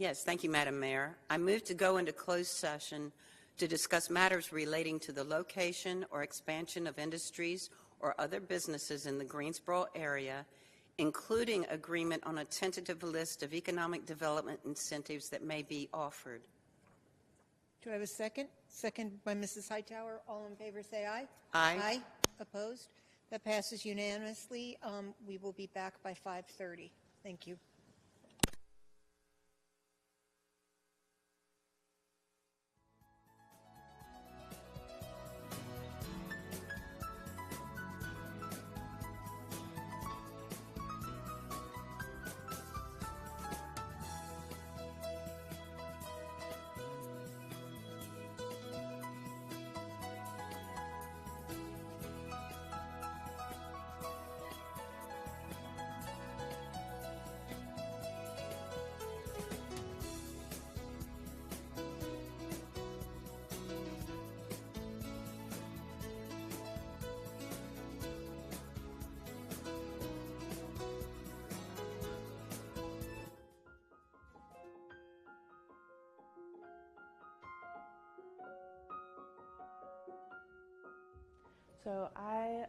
Yes, thank you, Madam Mayor. I move to go into closed session to discuss matters relating to the location or expansion of industries or other businesses in the Greensboro area, including agreement on a tentative list of economic development incentives that may be offered. Do I have a second? Second by Mrs. Hightower. All in favor say aye. Aye. Aye. Opposed? That passes unanimously. We will be back by 5:30. Thank you. So I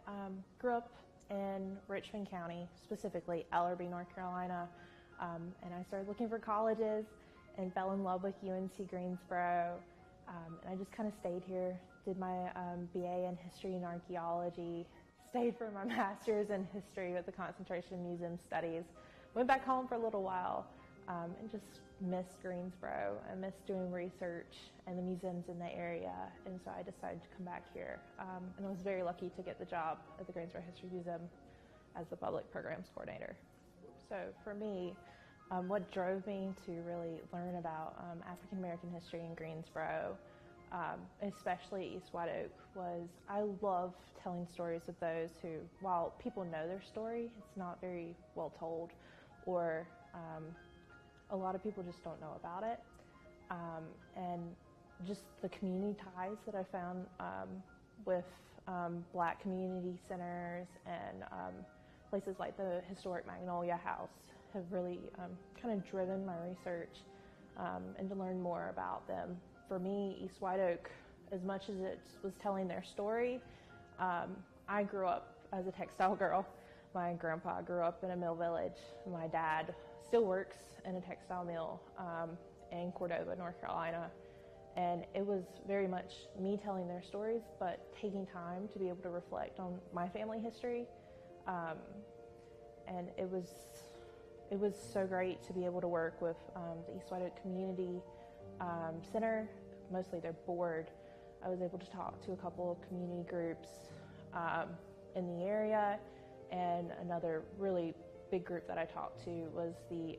grew up in Richmond County, specifically Ellerbe, North Carolina, and I started looking for colleges and fell in love with UNC Greensboro, and I just kind of stayed here, did my BA in History and Archaeology, stayed for my master's in History with the concentration in Museum Studies, went back home for a little while, and just missed Greensboro. I missed doing research and the museums in the area, and so I decided to come back here. And I was very lucky to get the job at the Greensboro History Museum as the public programs coordinator. So for me, what drove me to really learn about African American history in Greensboro, especially East White Oak, was I love telling stories of those who, while people know their story, it's not very well told, or a lot of people just don't know about it. And just the community ties that I found with Black community centers and places like the historic Magnolia House have really kind of driven my research and to learn more about them. For me, East White Oak, as much as it was telling their story, I grew up as a textile girl. My grandpa grew up in a mill village. My dad still works in a textile mill in Cordova, North Carolina. And it was very much me telling their stories, but taking time to be able to reflect on my family history. And it was so great to be able to work with the East White Oak Community Center, mostly their board. I was able to talk to a couple of community groups in the area, and another really big group that I talked to was the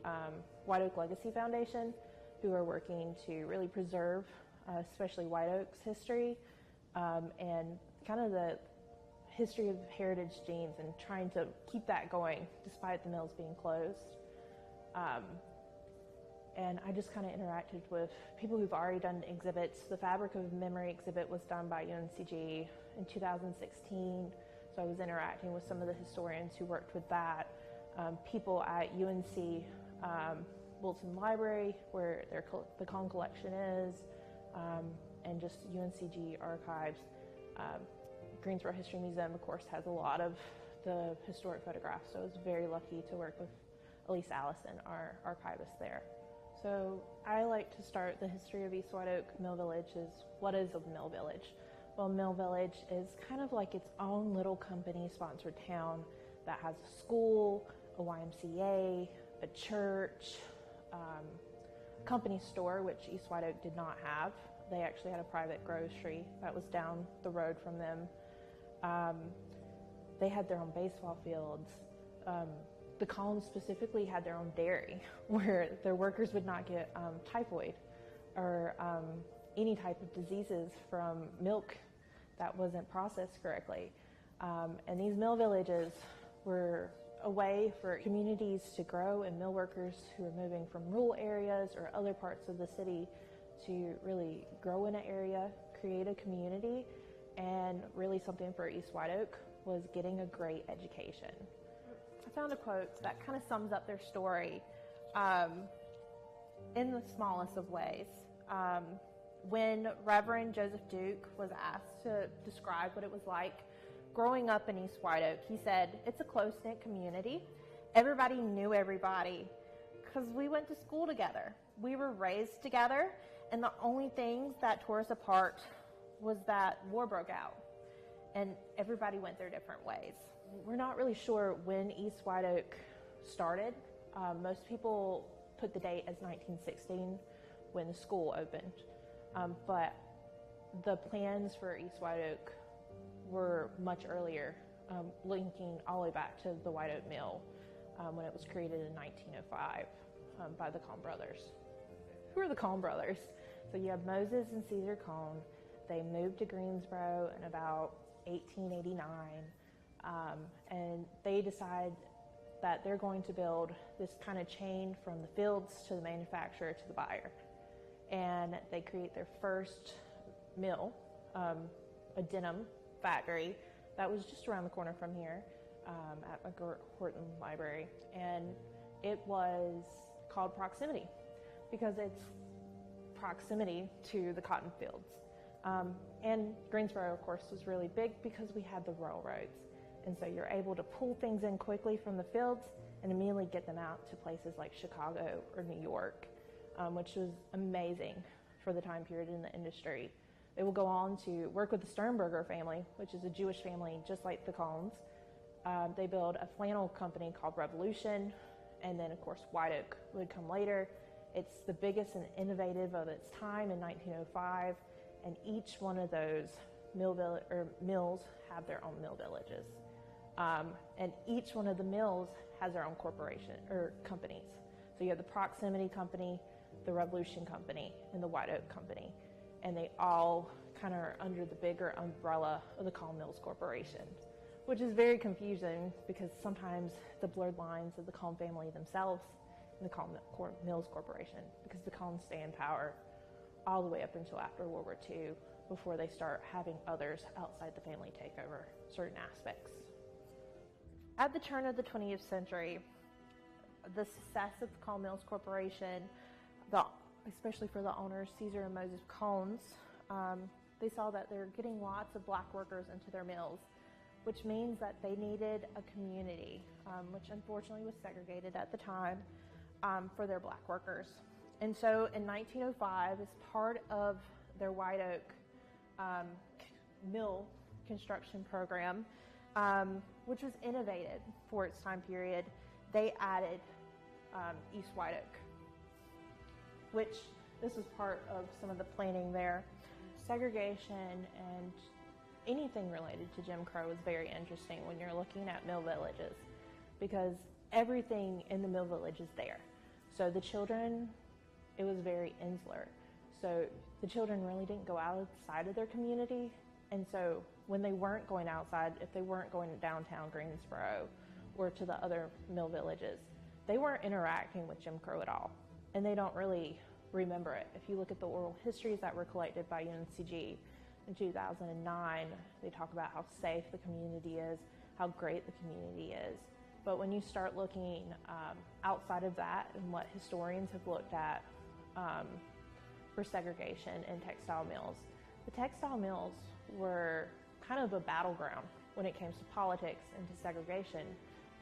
White Oak Legacy Foundation, who are working to really preserve especially White Oak's history and kind of the history of heritage jeans, and trying to keep that going despite the mills being closed. And I just kind of interacted with people who've already done exhibits. The Fabric of Memory exhibit was done by UNCG in 2016, so I was interacting with some of the historians who worked with that. People at UNC Wilson Library, where the Kahn collection is, and just UNCG archives. Greensboro History Museum, of course, has a lot of the historic photographs, so I was very lucky to work with Elise Allison, our archivist there. So I like to start the history of East White Oak Mill Village is, what is a mill village? Well, Mill Village is kind of like its own little company-sponsored town that has a school, a YMCA, a church, company store, which East White Oak did not have. They actually had a private grocery that was down the road from them. They had their own baseball fields. The Collins specifically had their own dairy where their workers would not get typhoid or any type of diseases from milk that wasn't processed correctly. And these mill villages were a way for communities to grow, and mill workers who are moving from rural areas or other parts of the city to really grow in an area, create a community, and really something for East White Oak was getting a great education. I found a quote that kind of sums up their story. in the smallest of ways. When Reverend Joseph Duke was asked to describe what it was like growing up in East White Oak, he said, it's a close-knit community. Everybody knew everybody because we went to school together. We were raised together, and the only things that tore us apart was that war broke out, and everybody went their different ways. We're not really sure when East White Oak started. Most people put the date as 1916 when the school opened, but the plans for East White Oak were much earlier, linking all the way back to the White Oak Mill when it was created in 1905 by the Cone brothers. Who are the Cone brothers? So you have Moses and Caesar Cone. They moved to Greensboro in about 1889, and they decide that they're going to build this kind of chain from the fields to the manufacturer to the buyer. And they create their first mill, a denim factory that was just around the corner from here at McHorton Library. And it was called Proximity because it's proximity to the cotton fields. And Greensboro, of course, was really big because we had the railroads. And so you're able to pull things in quickly from the fields and immediately get them out to places like Chicago or New York, which was amazing for the time period in the industry. They will go on to work with the Sternberger family, which is a Jewish family just like the Cones. They build a flannel company called Revolution, and then, of course, White Oak would come later. It's the biggest and innovative of its time in 1905, and each one of those mills have their own mill villages. And each one of the mills has their own corporation or companies. So you have the Proximity Company, the Revolution Company, and the White Oak Company. And they all kind of are under the bigger umbrella of the Cone Mills Corporation, which is very confusing because sometimes the blurred lines of the Cone family themselves and the Cone Mills Corporation, because the Cones stay in power all the way up until after World War II before they start having others outside the family take over certain aspects. At the turn of the 20th century, the success of the Cone Mills Corporation, especially for the owners, Caesar and Moses Cones, they saw that they were getting lots of black workers into their mills, which means that they needed a community, which unfortunately was segregated at the time, for their black workers. And so in 1905, as part of their White Oak mill construction program, which was innovative for its time period, they added East White Oak, which this was part of some of the planning there. Segregation and anything related to Jim Crow is very interesting when you're looking at mill villages, because everything in the mill village is there. So the children, it was very insular. So the children really didn't go outside of their community. And so when they weren't going outside, if they weren't going to downtown Greensboro or to the other mill villages, they weren't interacting with Jim Crow at all. And they don't really remember it. If you look at the oral histories that were collected by UNCG in 2009, they talk about how safe the community is, how great the community is. But when you start looking outside of that and what historians have looked at for segregation in textile mills, the textile mills were kind of a battleground when it came to politics and to segregation,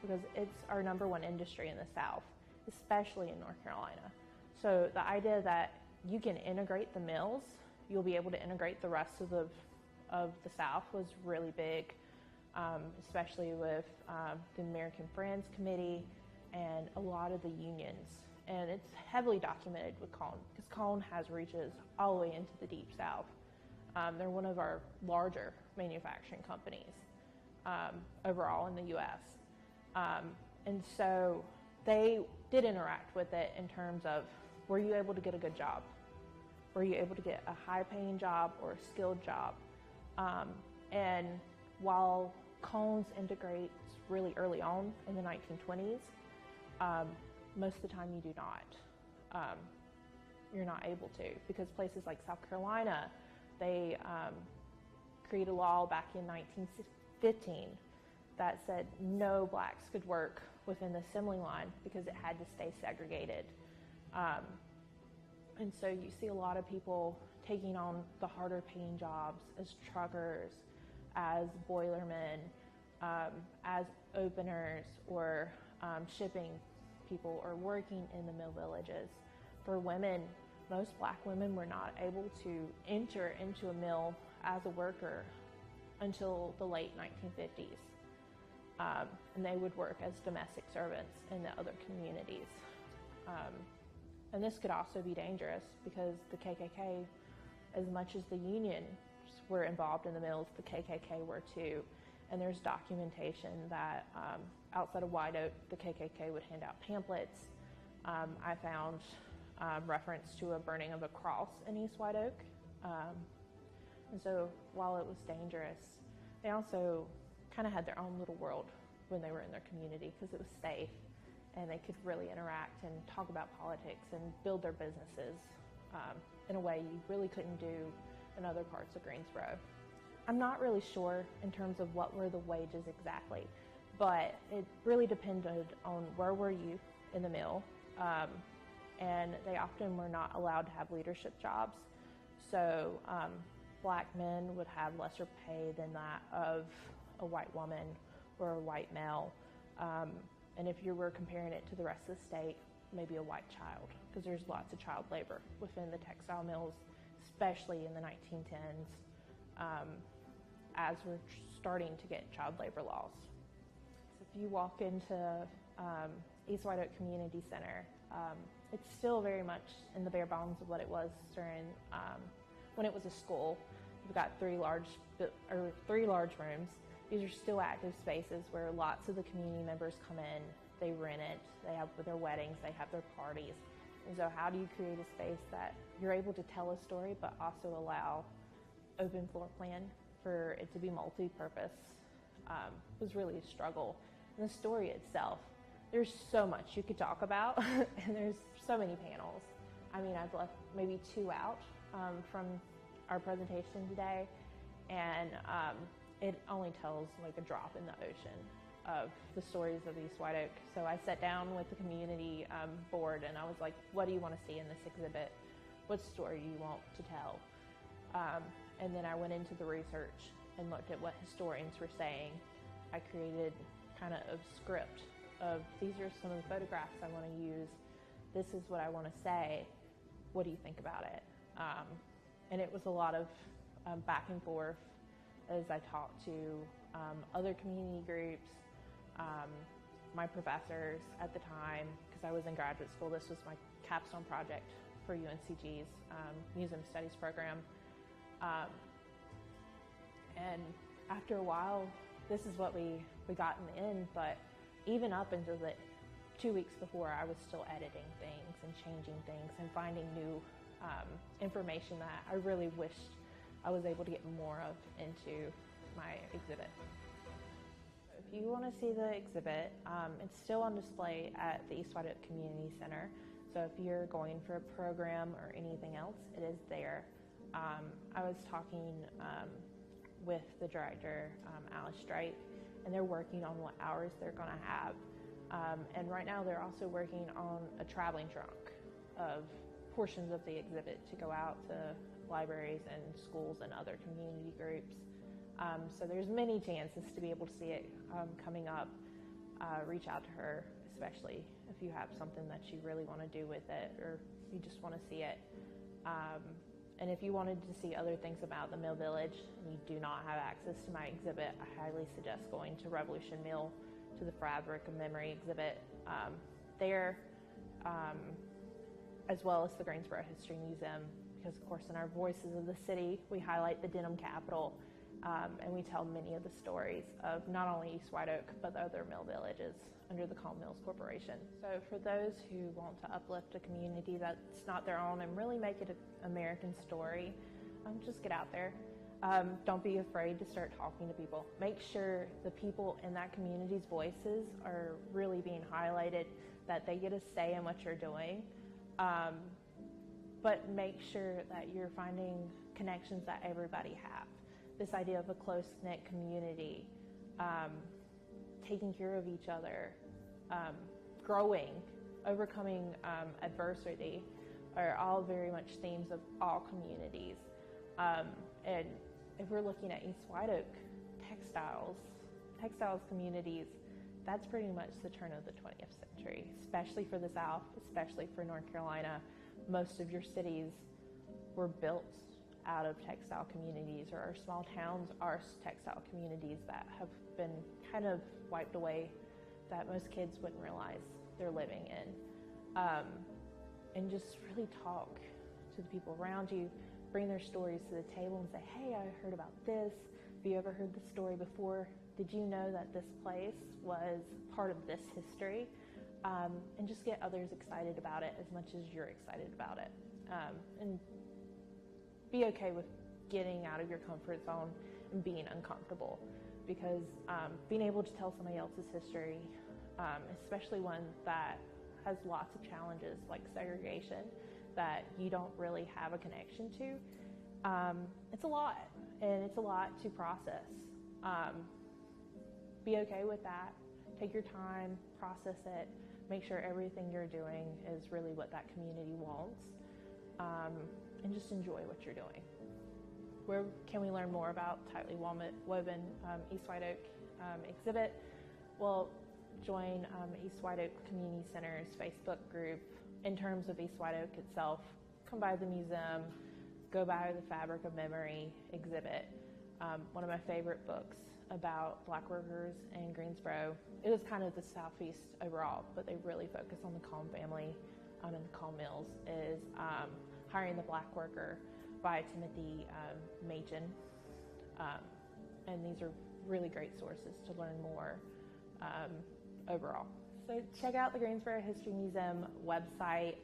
because it's our number one industry in the South, especially in North Carolina. So the idea that you can integrate the mills, you'll be able to integrate the rest of the South was really big, especially with the American Friends Committee and a lot of the unions. And it's heavily documented with Cone, because Cone has reaches all the way into the Deep South. They're one of our larger manufacturing companies overall in the U.S. And so they did interact with it in terms of, were you able to get a good job? Were you able to get a high-paying job or a skilled job? And while Cones integrates really early on in the 1920s, most of the time you do not. You're not able to, because places like South Carolina, they created a law back in 1915 that said no blacks could work within the assembly line because it had to stay segregated. And so you see a lot of people taking on the harder paying jobs as truckers, as boilermen, as openers, or shipping people, or working in the mill villages. For women, most black women were not able to enter into a mill as a worker until the late 1950s. And they would work as domestic servants in the other communities. And this could also be dangerous because the KKK, as much as the unions were involved in the mills, the KKK were too. And there's documentation that outside of White Oak, the KKK would hand out pamphlets. I found reference to a burning of a cross in East White Oak. And so while it was dangerous, they also kind of had their own little world when they were in their community because it was safe and they could really interact and talk about politics and build their businesses in a way you really couldn't do in other parts of Greensboro. I'm not really sure in terms of what were the wages exactly, but it really depended on where were you in the mill, and they often were not allowed to have leadership jobs. So black men would have lesser pay than that of a white woman or a white male. And if you were comparing it to the rest of the state, maybe a white child, because there's lots of child labor within the textile mills, especially in the 1910s, as we're starting to get child labor laws. So if you walk into East White Oak Community Center, it's still very much in the bare bones of what it was during when it was a school. We've got three large rooms. These are still active spaces where lots of the community members come in, they rent it, they have their weddings, they have their parties. And so how do you create a space that you're able to tell a story but also allow open floor plan for it to be multi-purpose? Was really a struggle. And the story itself, there's so much you could talk about and there's so many panels. I mean, I've left maybe 2 out from our presentation today, and it only tells like a drop in the ocean of the stories of East White Oak. So I sat down with the community board and I was like, what do you want to see in this exhibit? What story do you want to tell? And then I went into the research and looked at what historians were saying. I created kind of a script of these are some of the photographs I want to use. This is what I want to say. What do you think about it? And it was a lot of back and forth as I talked to other community groups, my professors at the time, because I was in graduate school. This was my capstone project for UNCG's Museum Studies program. And after a while, this is what we got in the end, but even up until the 2 weeks before, I was still editing things and changing things and finding new information that I really wished I was able to get more of into my exhibit. If you want to see the exhibit, it's still on display at the East White Oak Community Center. So if you're going for a program or anything else, it is there. I was talking with the director, Alice Strite, and they're working on what hours they're going to have. And right now they're also working on a traveling trunk of portions of the exhibit to go out to libraries and schools and other community groups. So there's many chances to be able to see it coming up. Reach out to her, especially if you have something that you really want to do with it or you just want to see it. And if you wanted to see other things about the Mill Village and you do not have access to my exhibit, I highly suggest going to Revolution Mill, to the Fabric of Memory exhibit there, as well as the Greensboro History Museum, because of course in our Voices of the City, we highlight the denim capital, and we tell many of the stories of not only East White Oak, but the other mill villages under the Calm Mills Corporation. So for those who want to uplift a community that's not their own and really make it an American story, just get out there. Don't be afraid to start talking to people. Make sure the people in that community's voices are really being highlighted, that they get a say in what you're doing. But make sure that you're finding connections that everybody have. This idea of a close-knit community, taking care of each other, growing, overcoming adversity, are all very much themes of all communities. And if we're looking at East White Oak textiles communities, that's pretty much the turn of the 20th century, especially for the South, especially for North Carolina. Most of your cities were built out of textile communities, or our small towns are textile communities that have been kind of wiped away, that most kids wouldn't realize they're living in. And just really talk to the people around you, bring their stories to the table and say, hey, I heard about this. Have you ever heard this story before? Did you know that this place was part of this history? And just get others excited about it as much as you're excited about it. And be okay with getting out of your comfort zone and being uncomfortable, because being able to tell somebody else's history, especially one that has lots of challenges like segregation that you don't really have a connection to, it's a lot, and it's a lot to process. Be okay with that. Take your time, process it, make sure everything you're doing is really what that community wants, and just enjoy what you're doing. Where can we learn more about Tightly Woven East White Oak exhibit? Well, join East White Oak Community Center's Facebook group. In terms of East White Oak itself, come by the museum, go by the Fabric of Memory exhibit. One of my favorite books about Black workers in Greensboro. It was kind of the Southeast overall, but they really focus on the Calm family and the Calm Mills, is Hiring the Black Worker by Timothy Machen. And these are really great sources to learn more overall. So check out the Greensboro History Museum website,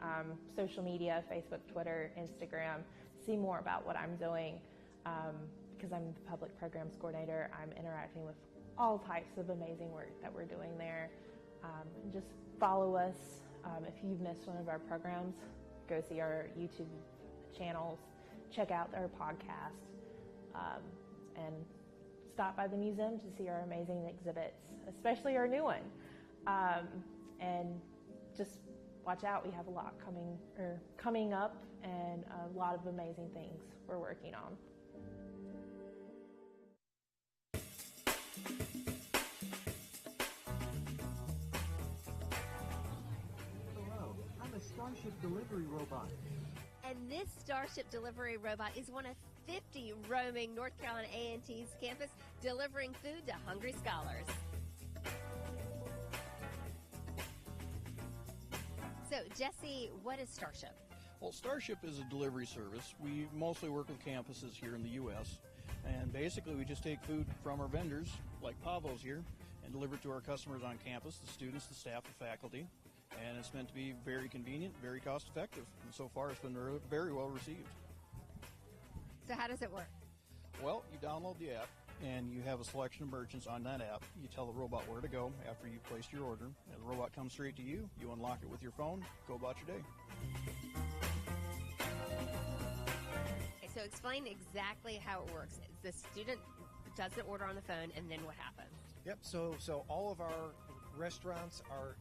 social media, Facebook, Twitter, Instagram. See more about what I'm doing. Because I'm the public programs coordinator, I'm interacting with all types of amazing work that we're doing there. Just follow us. If you've missed one of our programs, go see our YouTube channels, check out our podcast, and stop by the museum to see our amazing exhibits, especially our new one. And just watch out, we have a lot coming up, and a lot of amazing things we're working on. Hello, I'm a Starship delivery robot. And this Starship delivery robot is one of 50 roaming North Carolina A&T's campus, delivering food to hungry scholars. So, Jesse, what is Starship? Well, Starship is a delivery service. We mostly work with campuses here in the U.S., and basically we just take food from our vendors, like Pavo's here, and deliver it to our customers on campus, the students, the staff, the faculty. And it's meant to be very convenient, very cost effective. And so far it's been very well received. So how does it work? Well, you download the app and you have a selection of merchants on that app. You tell the robot where to go after you've placed your order. And the robot comes straight to you. You unlock it with your phone, go about your day. Okay, so explain exactly how it works. The student does the order on the phone, and then what happens? Yep, so all of our restaurants are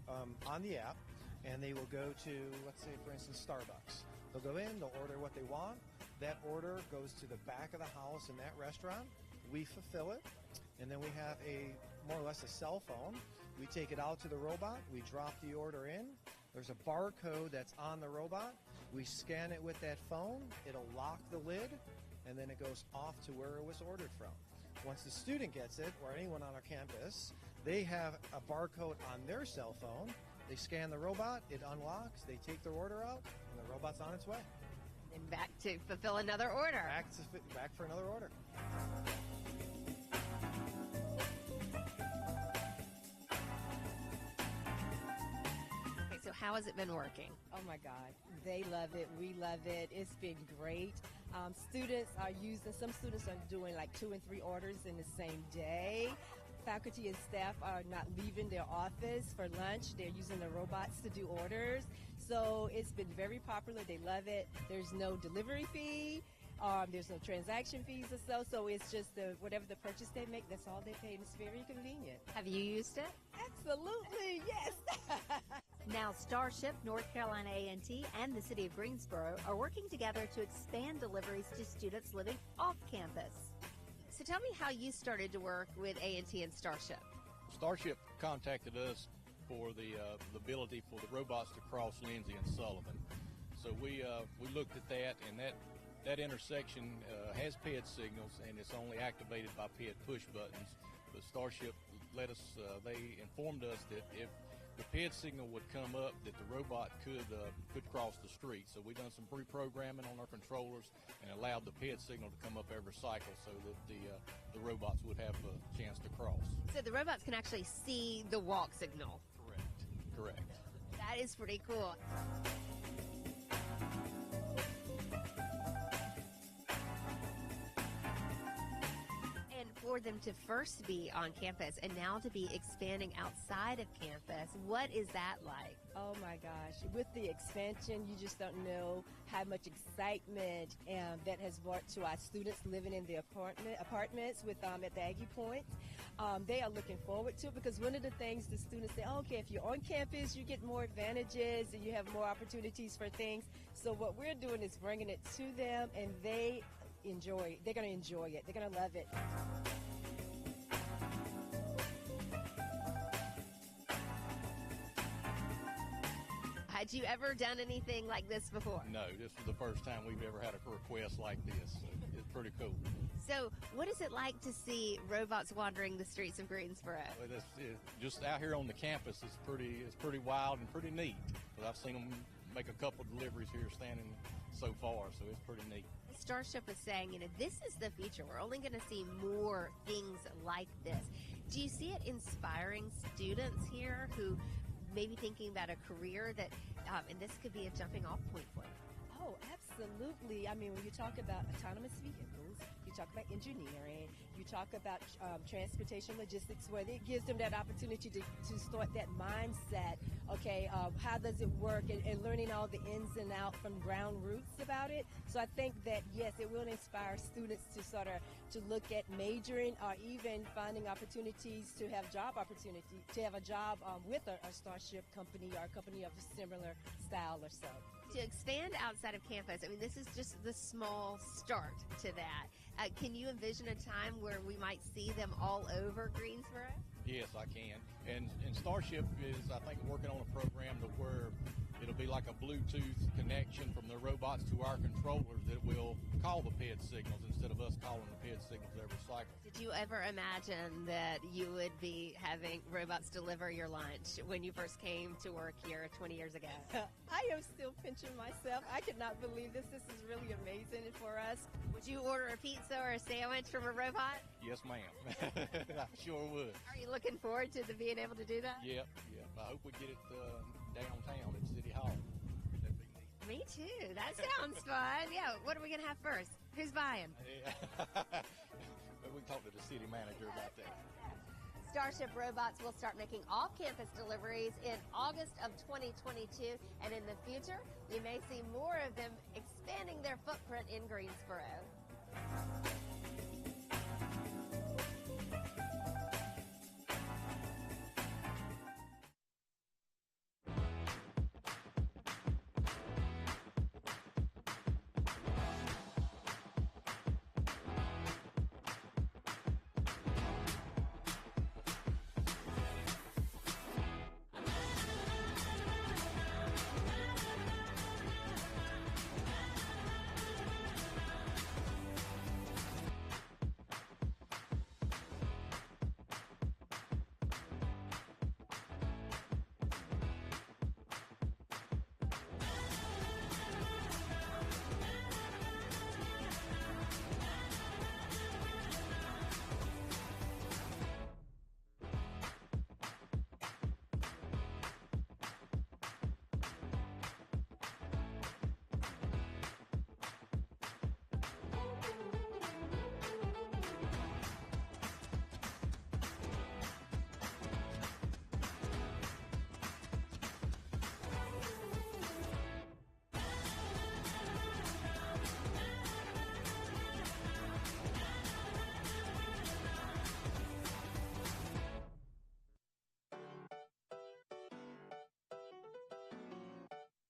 on the app, and they will go to, let's say, for instance, Starbucks. They'll go in, they'll order what they want. That order goes to the back of the house in that restaurant. We fulfill it, and then we have more or less a cell phone. We take it out to the robot. We drop the order in. There's a barcode that's on the robot. We scan it with that phone. It'll lock the lid, and then it goes off to where it was ordered from. Once the student gets it, or anyone on our campus, they have a barcode on their cell phone. They scan the robot, it unlocks, they take their order out, and the robot's on its way. And back to fulfill another order. Back for another order. Okay, so how has it been working? Oh my God, they love it. We love it. It's been great. Students are some students are doing like 2 and 3 orders in the same day. Faculty and staff are not leaving their office for lunch. They're using the robots to do orders. So it's been very popular. They love it. There's no delivery fee. There's no transaction fees or so. So it's just whatever the purchase they make, that's all they pay. And it's very convenient. Have you used it? Absolutely, yes. Now, Now, Starship, North Carolina A&T, and the City of Greensboro are working together to expand deliveries to students living off campus. So tell me how you started to work with A&T and Starship. Starship contacted us for the ability for the robots to cross Lindsay and Sullivan. So we looked at that, and that intersection has PED signals, and it's only activated by PED push buttons. But Starship they informed us that if the PED signal would come up, that the robot could cross the street. So we done some pre-programming on our controllers and allowed the PED signal to come up every cycle so that the robots would have a chance to cross. So the robots can actually see the walk signal. Correct. That is pretty cool. And for them to first be on campus and now to be expanding outside of campus, what is that like? Oh my gosh. With the expansion, you just don't know how much excitement that has brought to our students living in the apartments with at the Aggie Point. They are looking forward to it because one of the things the students say, oh, okay, if you're on campus, you get more advantages and you have more opportunities for things. So what we're doing is bringing it to them, and they're going to enjoy it. They're going to love it. Had you ever done anything like this before? No, this was the first time we've ever had a request like this. It's pretty cool. So what is it like to see robots wandering the streets of Greensboro? Well, just out here on the campus, it's pretty wild and pretty neat. But I've seen them make a couple deliveries here standing so far, so it's pretty neat. Starship is saying, this is the future. We're only going to see more things like this. Do you see it inspiring students here who may be thinking about a career that, and this could be a jumping off point for them? Oh, absolutely. I mean, when you talk about autonomous vehicles, you talk about engineering, you talk about transportation logistics, where it gives them that opportunity to start that mindset. Okay, how does it work, and learning all the ins and outs from ground roots about it. So I think that, yes, it will inspire students to sort of to look at majoring or even finding opportunities to have job opportunity, to have a job with a Starship company or a company of a similar style or so. To expand outside of campus, I mean, this is just the small start to that. Can you envision a time where we might see them all over Greensboro? Yes, I can. And Starship is, I think, working on a program to where it'll be like a Bluetooth connection from the robots to our controllers that will call the PED signals instead of us calling the PED signals every cycle. Did you ever imagine that you would be having robots deliver your lunch when you first came to work here 20 years ago? I am still pinching myself. I could not believe this. This is really amazing for us. Would you order a pizza or a sandwich from a robot? Yes, ma'am. I sure would. Are you looking forward to being able to do that? Yep. I hope we get it downtown at City Hall. That'd be neat. Me too. That sounds fun. Yeah, what are we going to have first? Who's buying? But we can talk to the city manager about that. Starship robots will start making off-campus deliveries in August of 2022, and in the future, you may see more of them expanding their footprint in Greensboro.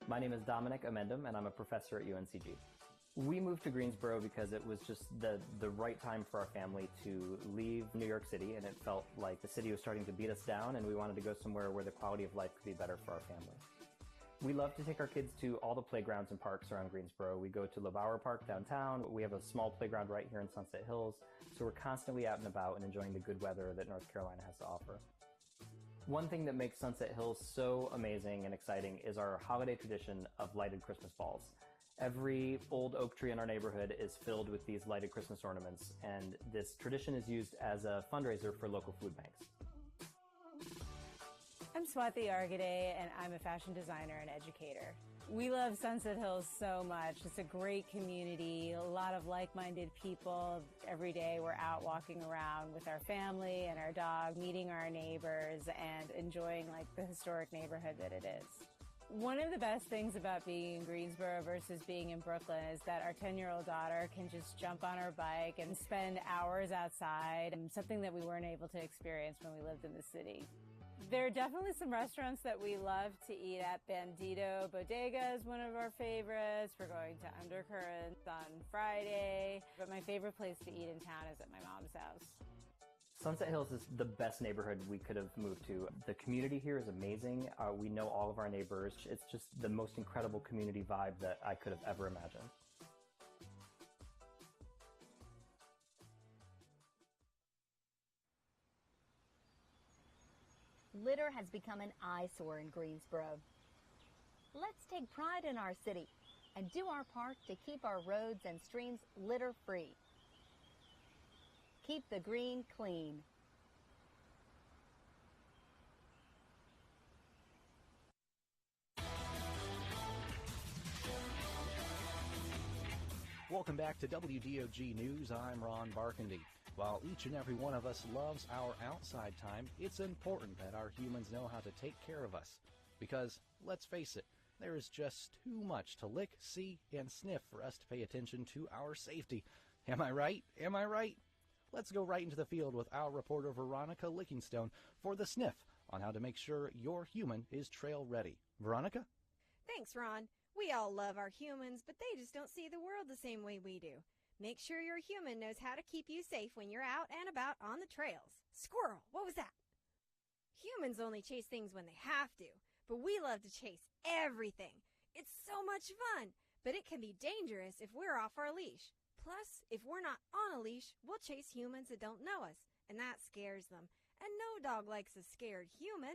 My name is Dominic Amendum, and I'm a professor at UNCG. We moved to Greensboro because it was just the right time for our family to leave New York City, and it felt like the city was starting to beat us down, and we wanted to go somewhere where the quality of life could be better for our family. We love to take our kids to all the playgrounds and parks around Greensboro. We go to LeBauer Park downtown. We have a small playground right here in Sunset Hills, so we're constantly out and about and enjoying the good weather that North Carolina has to offer. One thing that makes Sunset Hills so amazing and exciting is our holiday tradition of lighted Christmas balls. Every old oak tree in our neighborhood is filled with these lighted Christmas ornaments, and this tradition is used as a fundraiser for local food banks. I'm Swati Argade, and I'm a fashion designer and educator. We love Sunset Hills so much. It's a great community, a lot of like-minded people. Every day we're out walking around with our family and our dog, meeting our neighbors, and enjoying the historic neighborhood that it is. One of the best things about being in Greensboro versus being in Brooklyn is that our 10-year-old daughter can just jump on her bike and spend hours outside, and something that we weren't able to experience when we lived in the city. There are definitely some restaurants that we love to eat at. Bandito Bodega is one of our favorites. We're going to Undercurrents on Friday. But my favorite place to eat in town is at my mom's house. Sunset Hills is the best neighborhood we could have moved to. The community here is amazing. We know all of our neighbors. It's just the most incredible community vibe that I could have ever imagined. Litter has become an eyesore in Greensboro. Let's take pride in our city and do our part to keep our roads and streams litter-free. Keep the green clean. Welcome back to WDOG News. I'm Ron Barkandy. While each and every one of us loves our outside time, it's important that our humans know how to take care of us. Because, let's face it, there is just too much to lick, see, and sniff for us to pay attention to our safety. Am I right? Am I right? Let's go right into the field with our reporter Veronica Lickingstone for the sniff on how to make sure your human is trail ready. Veronica? Thanks, Ron. We all love our humans, but they just don't see the world the same way we do. Make sure your human knows how to keep you safe when you're out and about on the trails. Squirrel, what was that? Humans only chase things when they have to, but we love to chase everything. It's so much fun, but it can be dangerous if we're off our leash. Plus, if we're not on a leash, we'll chase humans that don't know us, and that scares them. And no dog likes a scared human.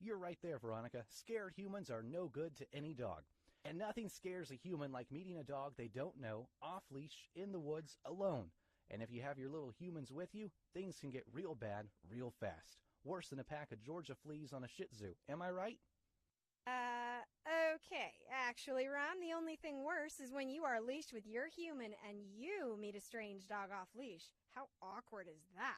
You're right there, Veronica. Scared humans are no good to any dog. And nothing scares a human like meeting a dog they don't know, off-leash, in the woods, alone. And if you have your little humans with you, things can get real bad real fast. Worse than a pack of Georgia fleas on a Shih Tzu. Am I right? Okay. Actually, Ron, the only thing worse is when you are leashed with your human and you meet a strange dog off-leash. How awkward is that?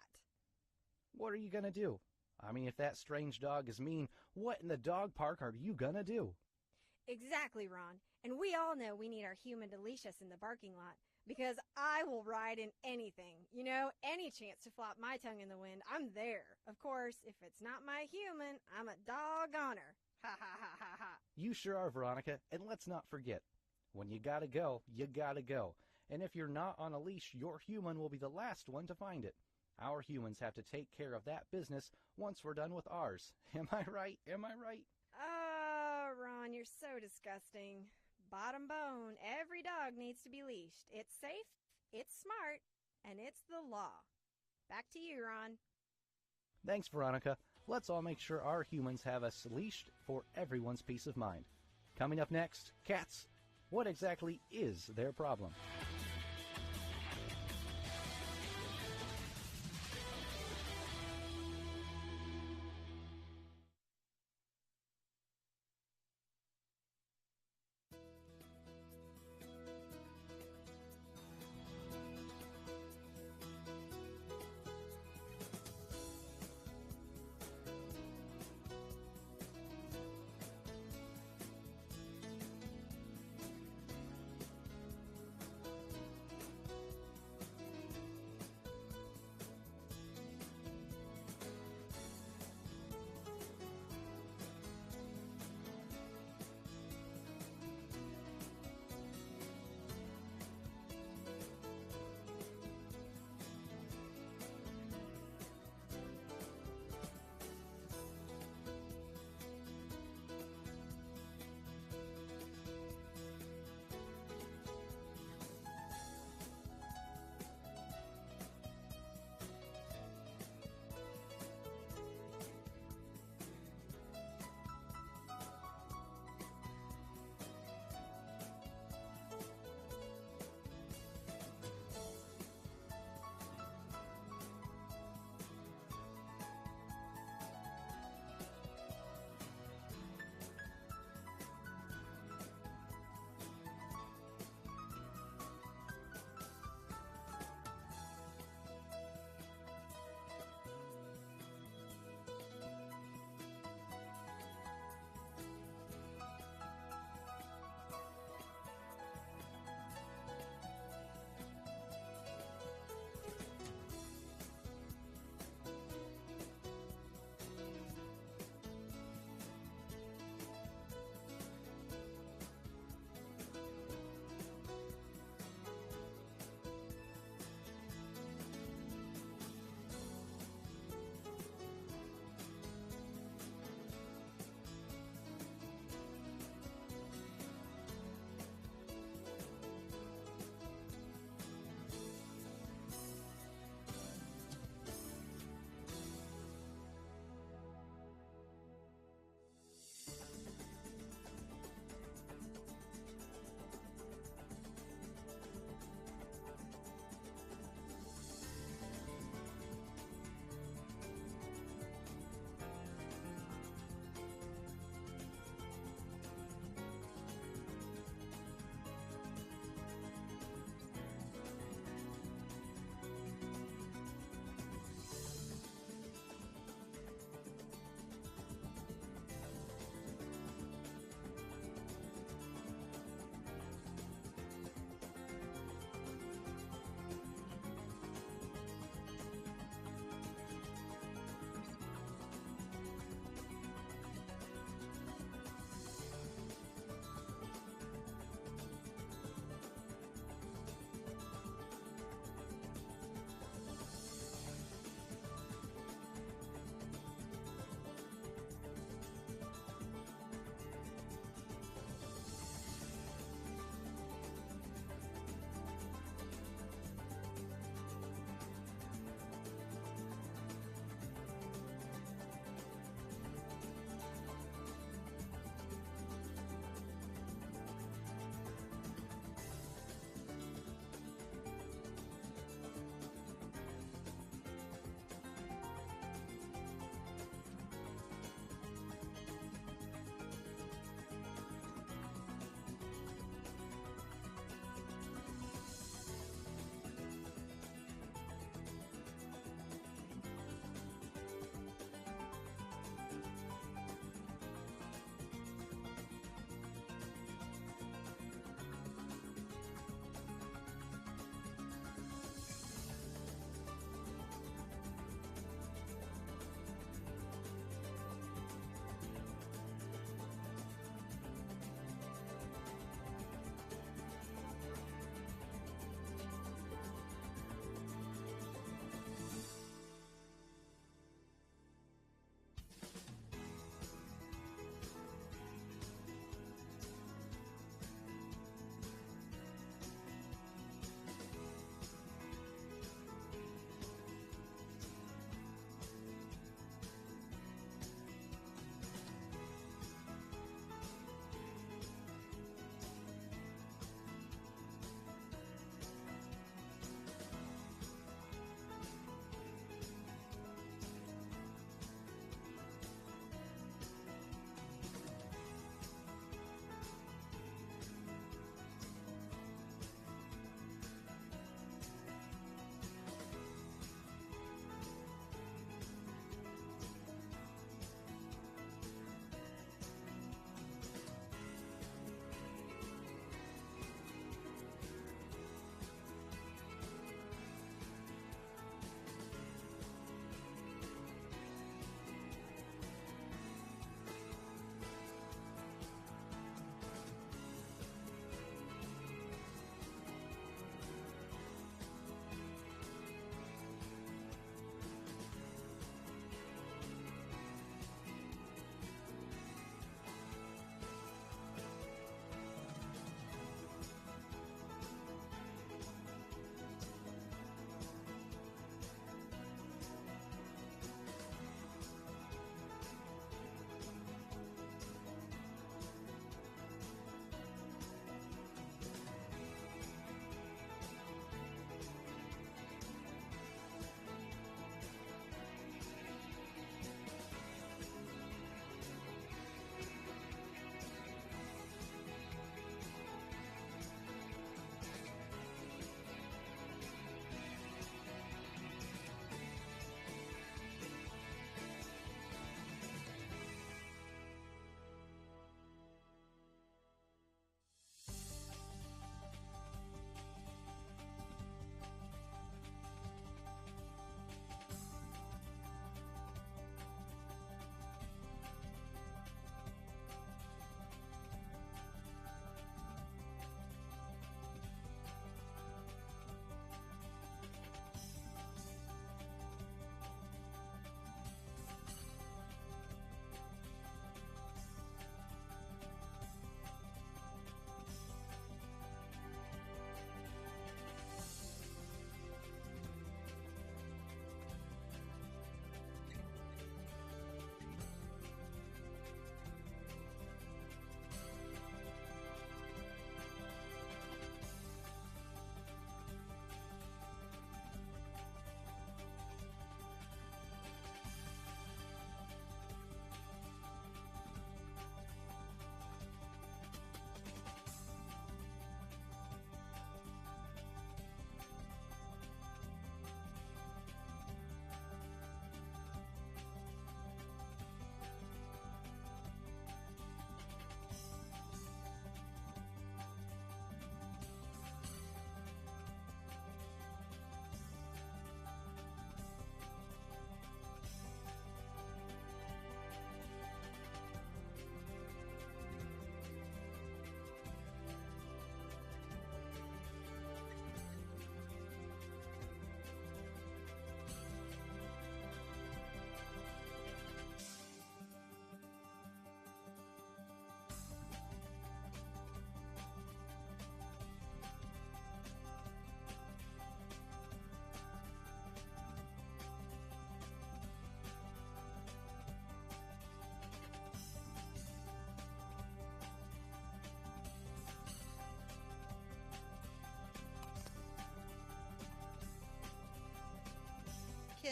What are you going to do? I mean, if that strange dog is mean, what in the dog park are you going to do? Exactly, Ron. And we all know we need our human to leash us in the parking lot. Because I will ride in anything. You know, any chance to flop my tongue in the wind, I'm there. Of course, if it's not my human, I'm a doggoner. Ha ha ha ha ha. You sure are, Veronica. And let's not forget, when you gotta go, you gotta go. And if you're not on a leash, your human will be the last one to find it. Our humans have to take care of that business once we're done with ours. Am I right? Am I right? Oh, Ron, you're so disgusting. Bottom bone, every dog needs to be leashed. It's safe, it's smart, and it's the law. Back to you, Ron. Thanks, Veronica. Let's all make sure our humans have us leashed for everyone's peace of mind. Coming up next, cats. What exactly is their problem?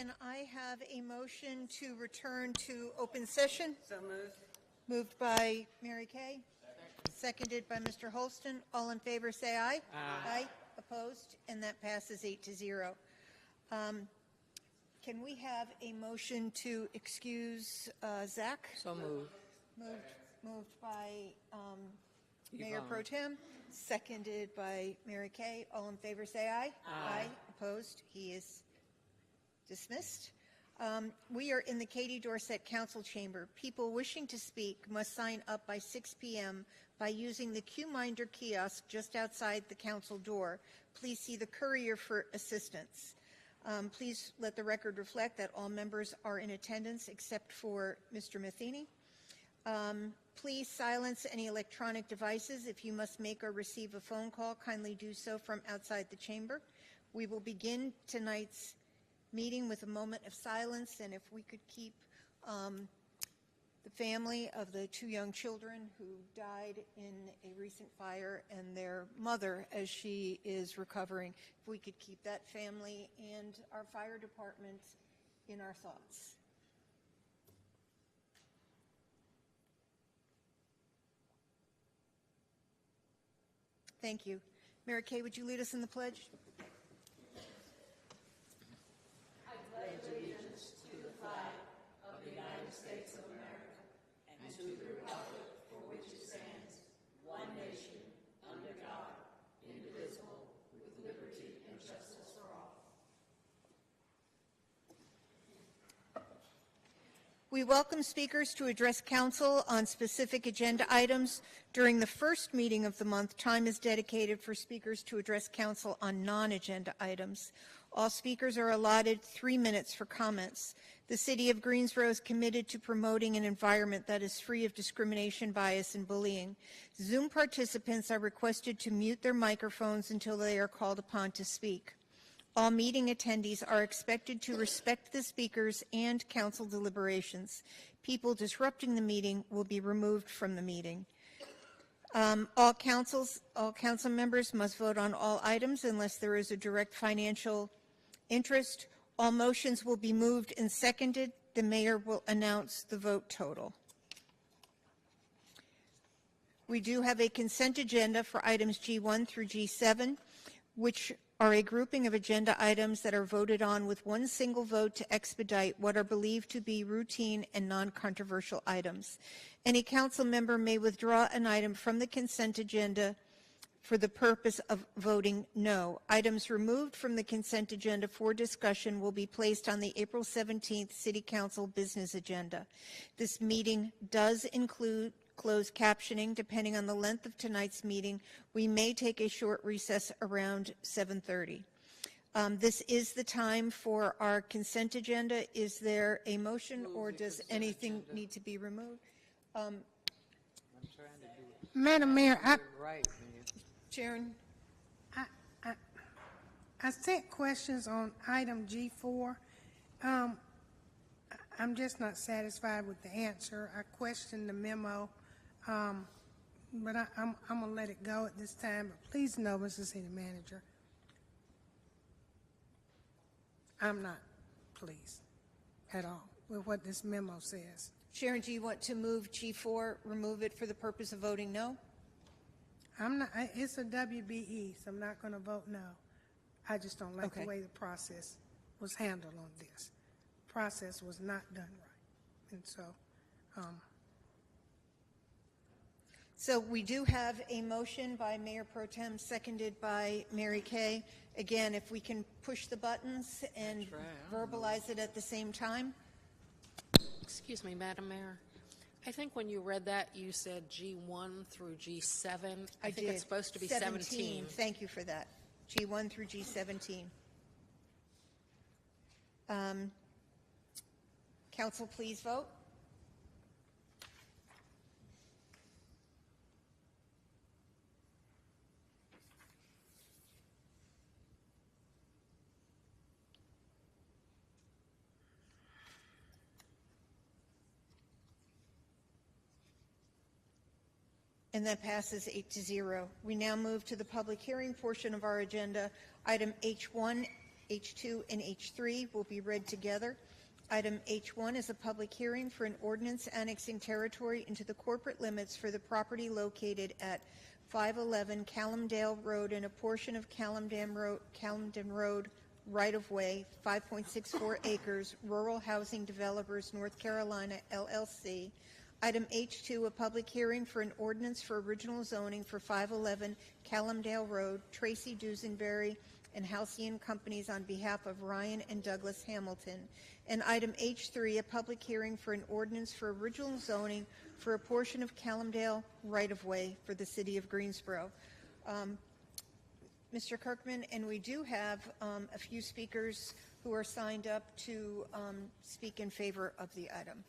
Can I have a motion to return to open session? So moved. Moved by Mary Kay. Seconded by Mr. Holston. All in favor say aye. Aye. Opposed? And that passes 8-0. Can we have a motion to excuse Zach? So moved. Moved by Mayor Pro Tem, seconded by Mary Kay. All in favor say aye. Aye. Opposed? He is dismissed. We are in the Katie Dorset Council Chamber. People wishing to speak must sign up by 6 p.m. by using the Q-Minder kiosk just outside the council door. Please see the courier for assistance. Please let the record reflect that all members are in attendance except for Mr. Matheny. Please silence any electronic devices. If you must make or receive a phone call, kindly do so from outside the chamber. We will begin tonight's meeting with a moment of silence, and if we could keep the family of the 2 young children who died in a recent fire and their mother as she is recovering, if we could keep that family and our fire department in our thoughts. Thank you. Mary Kay, would you lead us in the pledge? I pledge allegiance to the flag of the United States of America and to the republic for which it stands, one nation, under God, indivisible, with liberty and justice for all. We welcome speakers to address council on specific agenda items. During the first meeting of the month, time is dedicated for speakers to address council on non-agenda items. All speakers are allotted 3 minutes for comments. The City of Greensboro is committed to promoting an environment that is free of discrimination, bias, and bullying. Zoom participants are requested to mute their microphones until they are called upon to speak. All meeting attendees are expected to respect the speakers and council deliberations. People disrupting the meeting will be removed from the meeting. All council members must vote on all items unless there is a direct financial interest. All motions will be moved and seconded. The mayor will announce the vote total. We do have a consent agenda for items G1 through G7, which are a grouping of agenda items that are voted on with one single vote to expedite what are believed to be routine and non-controversial items. Any council member may withdraw an item from the consent agenda for the purpose of voting no. Items removed from the consent agenda for discussion will be placed on the April 17th City Council business agenda. This meeting does include closed captioning. Depending on the length of tonight's meeting, we may take a short recess around 7:30. This is the time for our consent agenda. Is there a motion, or does anything need to be removed? Madam Mayor, Sharon? I sent questions on item G4. I'm just not satisfied with the answer. I questioned the memo, but I'm going to let it go at this time. But please know, Mr. City Manager, I'm not pleased at all with what this memo says. Sharon, do you want to move G4, remove it for the purpose of voting no? I'm not. It's a WBE, so I'm not going to vote no. I just don't like the way the process was handled on this. The process was not done right, and so. So we do have a motion by Mayor Pro Tem, seconded by Mary Kay. Again, if we can push the buttons and verbalize it at the same time. Excuse me, Madam Mayor. I think when you read that, you said G1 through G7. I think it's supposed to be 17. Thank you for that. G1 through G17. Council, please vote. And that passes 8-0. We now move to the public hearing portion of our agenda. Item H1 H2 and H3 will be read together. Item H1 is a public hearing for an ordinance annexing territory into the corporate limits for the property located at 511 Callumdale Road and a portion of Callumdale Road right-of-way, 5.64 acres, Rural Housing Developers, North Carolina, LLC. Item H2, a public hearing for an ordinance for original zoning for 511 Callumdale Road, Tracy Dusenberry and Halcyon Companies on behalf of Ryan and Douglas Hamilton. And item H3, a public hearing for an ordinance for original zoning for a portion of Callumdale right-of-way for the City of Greensboro. Mr. Kirkman, and we do have a few speakers who are signed up to speak in favor of the item.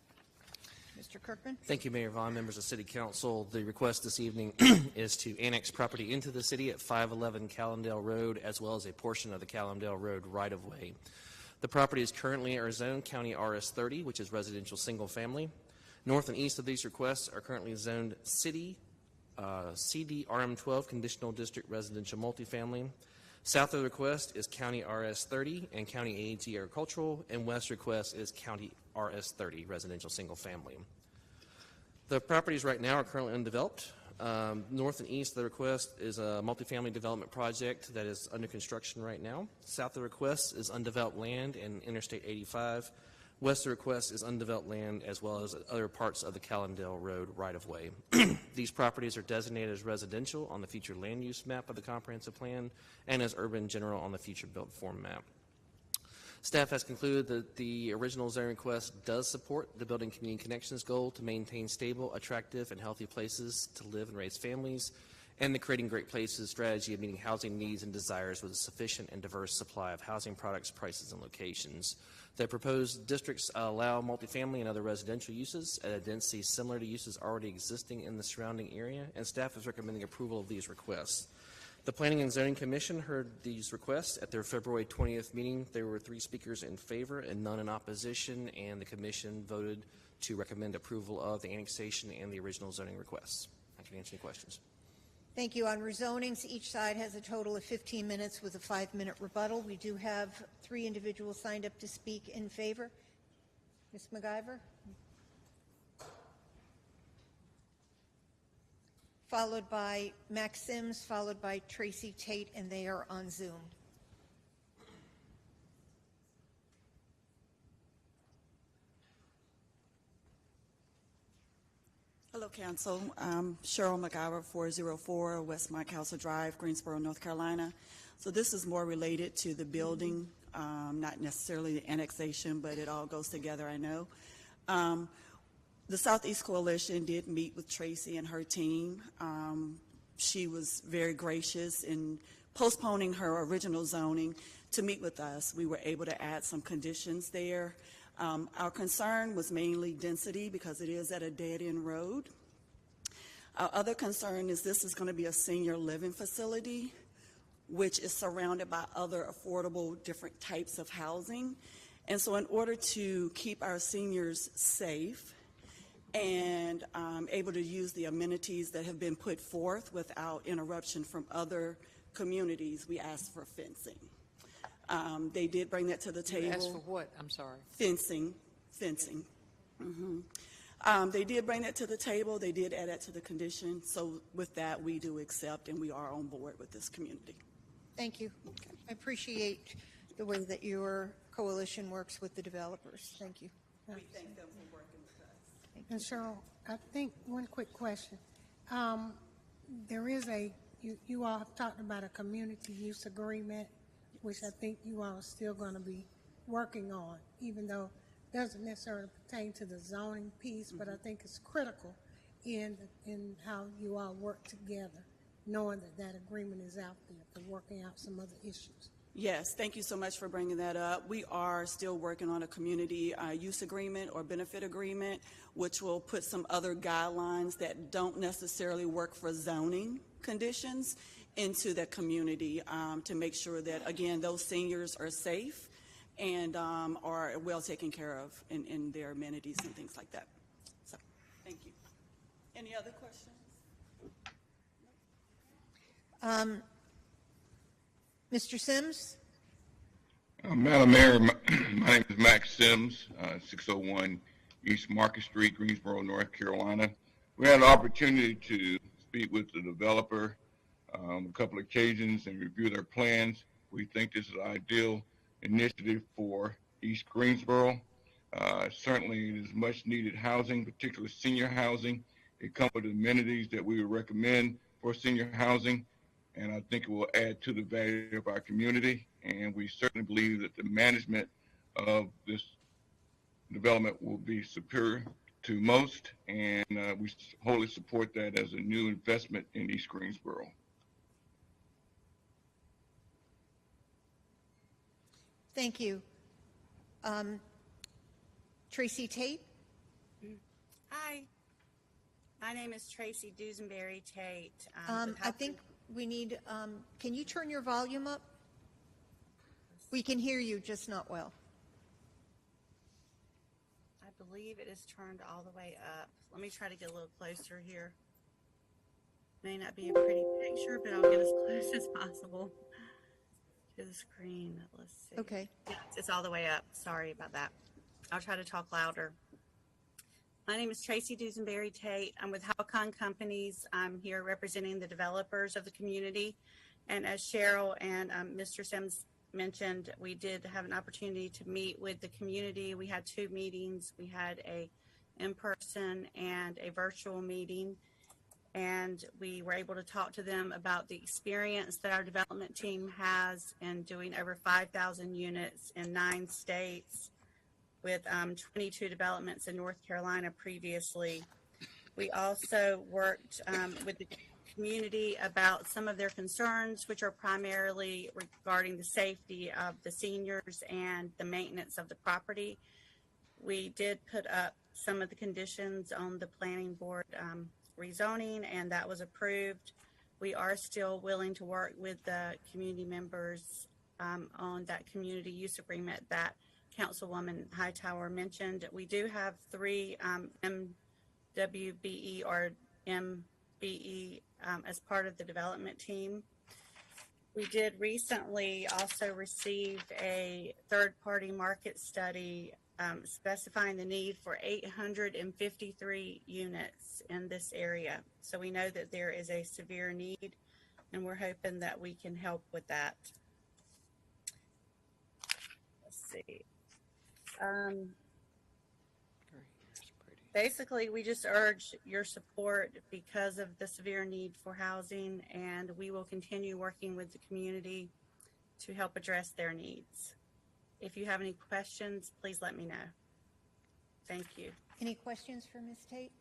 Mr. Kirkman. Thank you, Mayor Vaughn, members of City Council. The request this evening is to annex property into the city at 511 Callumdale Road, as well as a portion of the Callumdale Road right-of-way. The property is currently in our zone, County RS30, which is residential single family. North and east of these requests are currently zoned city, CD RM12, conditional district residential multifamily. South of the request is County RS30 and County AG agricultural, and west request is County RS30, residential single family. The properties right now are currently undeveloped. North and east of the request is a multifamily development project that is under construction right now. South of the request is undeveloped land and Interstate 85. West of the request is undeveloped land as well as other parts of the Callumdale Road right-of-way. These properties are designated as residential on the future land use map of the comprehensive plan and as urban general on the future built form map. Staff has concluded that the original zoning request does support the Building Community Connections goal to maintain stable, attractive, and healthy places to live and raise families, and the Creating Great Places strategy of meeting housing needs and desires with a sufficient and diverse supply of housing products, prices, and locations. The proposed districts allow multifamily and other residential uses at a density similar to uses already existing in the surrounding area, and staff is recommending approval of these requests. The Planning and Zoning Commission heard these requests at their February 20th meeting. There were 3 speakers in favor and none in opposition, and the Commission voted to recommend approval of the annexation and the original zoning requests. I can answer any questions. Thank you. On rezonings, each side has a total of 15 minutes with a 5-minute rebuttal. We do have 3 individuals signed up to speak in favor. Ms. MacGyver? Followed by Max Sims, followed by Tracy Tate, and they are on Zoom. Hello, Council. Cheryl McIver, 404 Westmont Council Drive, Greensboro, North Carolina. So this is more related to the building, not necessarily the annexation, but it all goes together, I know. The Southeast Coalition did meet with Tracy and her team. She was very gracious in postponing her original zoning to meet with us. We were able to add some conditions there. Our concern was mainly density because it is at a dead-end road. Our other concern is this is going to be a senior living facility, which is surrounded by other affordable different types of housing. And so in order to keep our seniors safe and able to use the amenities that have been put forth without interruption from other communities, we asked for fencing. They did bring that to the table. You asked for what? I'm sorry. Fencing. Mm-hmm. They did bring that to the table. They did add that to the condition. So with that, we do accept and we are on board with this community. Thank you. Okay. I appreciate the way that your coalition works with the developers. Thank you. We thank them for working with us. And Cheryl, I think one quick question. There is you all have talked about a community use agreement, which I think you all are still going to be working on, even though it doesn't necessarily pertain to the zoning piece, but I think it's critical in how you all work together, knowing that agreement is out there for working out some other issues. Yes, thank you so much for bringing that up. We are still working on a community use agreement or benefit agreement, which will put some other guidelines that don't necessarily work for zoning conditions into the community to make sure that, again, those seniors are safe and are well taken care of in their amenities and things like that. So, thank you. Any other questions? Mr. Sims? Madam Mayor, my name is Max Sims, 601 East Market Street, Greensboro, North Carolina. We had an opportunity to speak with the developer a couple of occasions and review their plans. We think this is an ideal initiative for East Greensboro. Certainly it is much needed housing, particularly senior housing. It comes with amenities that we would recommend for senior housing, and I think it will add to the value of our community. And we certainly believe that the management of this development will be superior to most, and we wholly support that as a new investment in East Greensboro. Thank you. Tracy Tate? Hi. My name is Tracy Dusenberry Tate. I think we need, can you turn your volume up? We can hear you, just not well. I believe it is turned all the way up. Let me try to get a little closer here. May not be a pretty picture, but I'll get as close as possible to the screen. Let's see. Okay. Yeah, it's all the way up. Sorry about that. I'll try to talk louder. My name is Tracy Dusenberry Tate. I'm with Halcon Companies. I'm here representing the developers of the community. And as Cheryl and Mr. Sims mentioned, we did have an opportunity to meet with the community. We had 2 meetings. We had a in-person and a virtual meeting. And we were able to talk to them about the experience that our development team has in doing over 5,000 units in 9 states, with 22 developments in North Carolina previously. We also worked with the community about some of their concerns, which are primarily regarding the safety of the seniors and the maintenance of the property. We did put up some of the conditions on the planning board rezoning, and that was approved. We are still willing to work with the community members on that community use agreement that Councilwoman Hightower mentioned. We do have 3 MWBE or MBE as part of the development team. We did recently also receive a third-party market study specifying the need for 853 units in this area. So we know that there is a severe need, and we're hoping that we can help with that. Let's see. Basically, we just urge your support because of the severe need for housing, and we will continue working with the community to help address their needs. If you have any questions, please let me know. Thank you. Any questions for Ms. Tate?